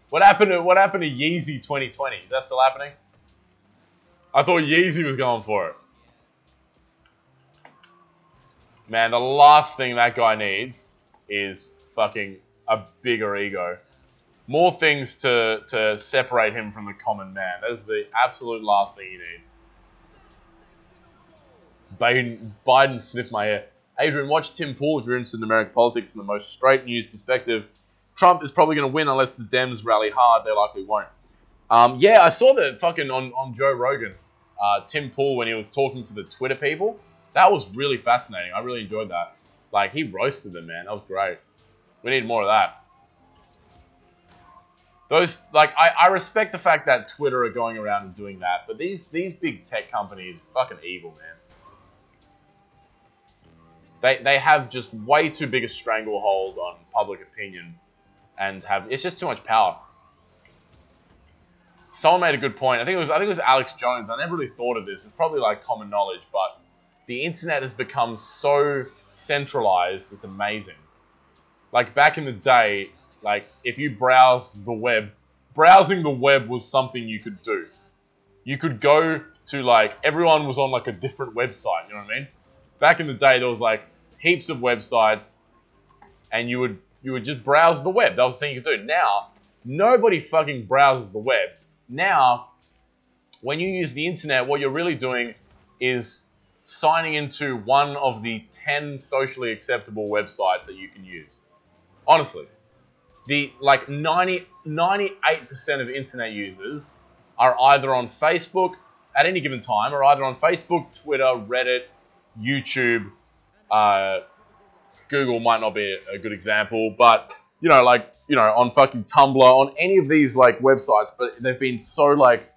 What happened to Yeezy 2020? Is that still happening? I thought Yeezy was going for it. Man, the last thing that guy needs is fucking a bigger ego. More things to separate him from the common man. That is the absolute last thing he needs. Biden sniffed my hair. Adrian, watch Tim Pool if you're interested in American politics in the most straight news perspective. Trump is probably going to win unless the Dems rally hard. They likely won't. Yeah, I saw that fucking on Joe Rogan. Tim Pool when he was talking to the Twitter people. That was really fascinating. I really enjoyed that. Like, he roasted them, man. That was great. We need more of that. Those, like, I respect the fact that Twitter are going around and doing that, but these big tech companies are fucking evil, man. They have just way too big a stranglehold on public opinion, and it's just too much power. Someone made a good point. I think it was Alex Jones. I never really thought of this. It's probably like common knowledge, but the internet has become so centralized. It's amazing. Like back in the day, like if you browse the web, browsing the web was something you could do. You could go to like, everyone was on like a different website, you know what I mean? Back in the day, there was like heaps of websites, and you would just browse the web. That was the thing you could do. Now, nobody fucking browses the web. Now, when you use the internet, what you're really doing is signing into one of the 10 socially acceptable websites that you can use. Honestly, the like 98% of internet users are either on Facebook at any given time, or either on Facebook, Twitter, Reddit, YouTube. Google might not be a good example, but you know, like, you know, on fucking Tumblr, on any of these like websites, but they've been so like,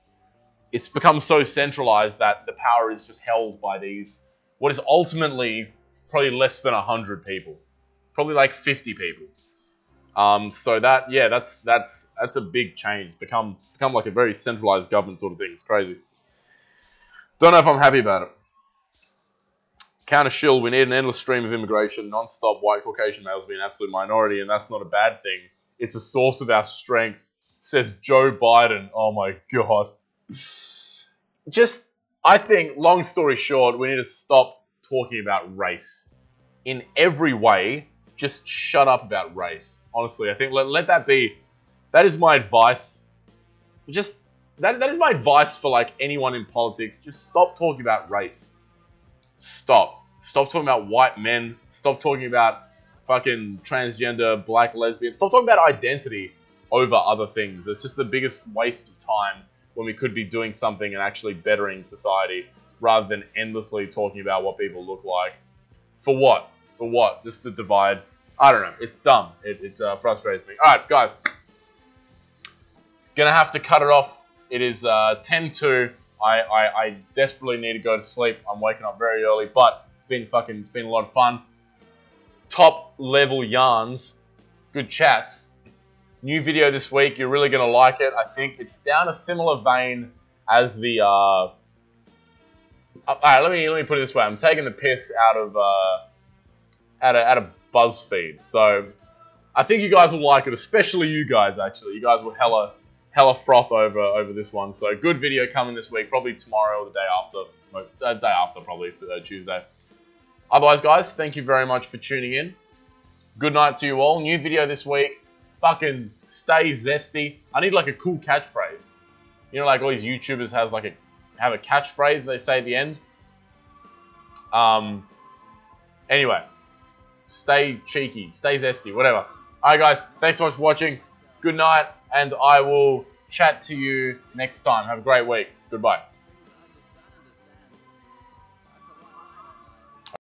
it's become so centralized that the power is just held by these, what is ultimately probably less than 100 people, probably like 50 people. So that, yeah, that's a big change. It's become like a very centralized government sort of thing. It's crazy. Don't know if I'm happy about it. Counter shill, we need an endless stream of immigration, non-stop white Caucasian males being an absolute minority, and that's not a bad thing. It's a source of our strength, says Joe Biden. Oh my god. Just, I think, long story short, we need to stop talking about race. In every way, just shut up about race. Honestly, I think let that be, that is my advice. Just, that is my advice for like anyone in politics. Just stop talking about race. Stop talking about white men. Stop talking about fucking transgender, black, lesbian. Stop talking about identity over other things. It's just the biggest waste of time when we could be doing something and actually bettering society, rather than endlessly talking about what people look like. For what? For what? Just to divide? I don't know. It's dumb. It frustrates me. Alright, guys. Gonna have to cut it off. It is 10:02. I desperately need to go to sleep. I'm waking up very early, but it's been a lot of fun. Top level yarns, good chats. New video this week. You're really gonna like it. I think it's down a similar vein as the. Alright, let me put it this way. I'm taking the piss out of out of BuzzFeed, so I think you guys will like it, especially you guys. Actually, you guys will hella froth over this one. So good video coming this week, probably tomorrow or the day after, probably Tuesday. Otherwise, guys, thank you very much for tuning in. Good night to you all. New video this week. Fucking stay zesty. I need like a cool catchphrase. You know, like all these YouTubers have a catchphrase they say at the end. Anyway, stay cheeky, stay zesty, whatever. Alright, guys, thanks so much for watching. Good night, and I will chat to you next time. Have a great week. Goodbye.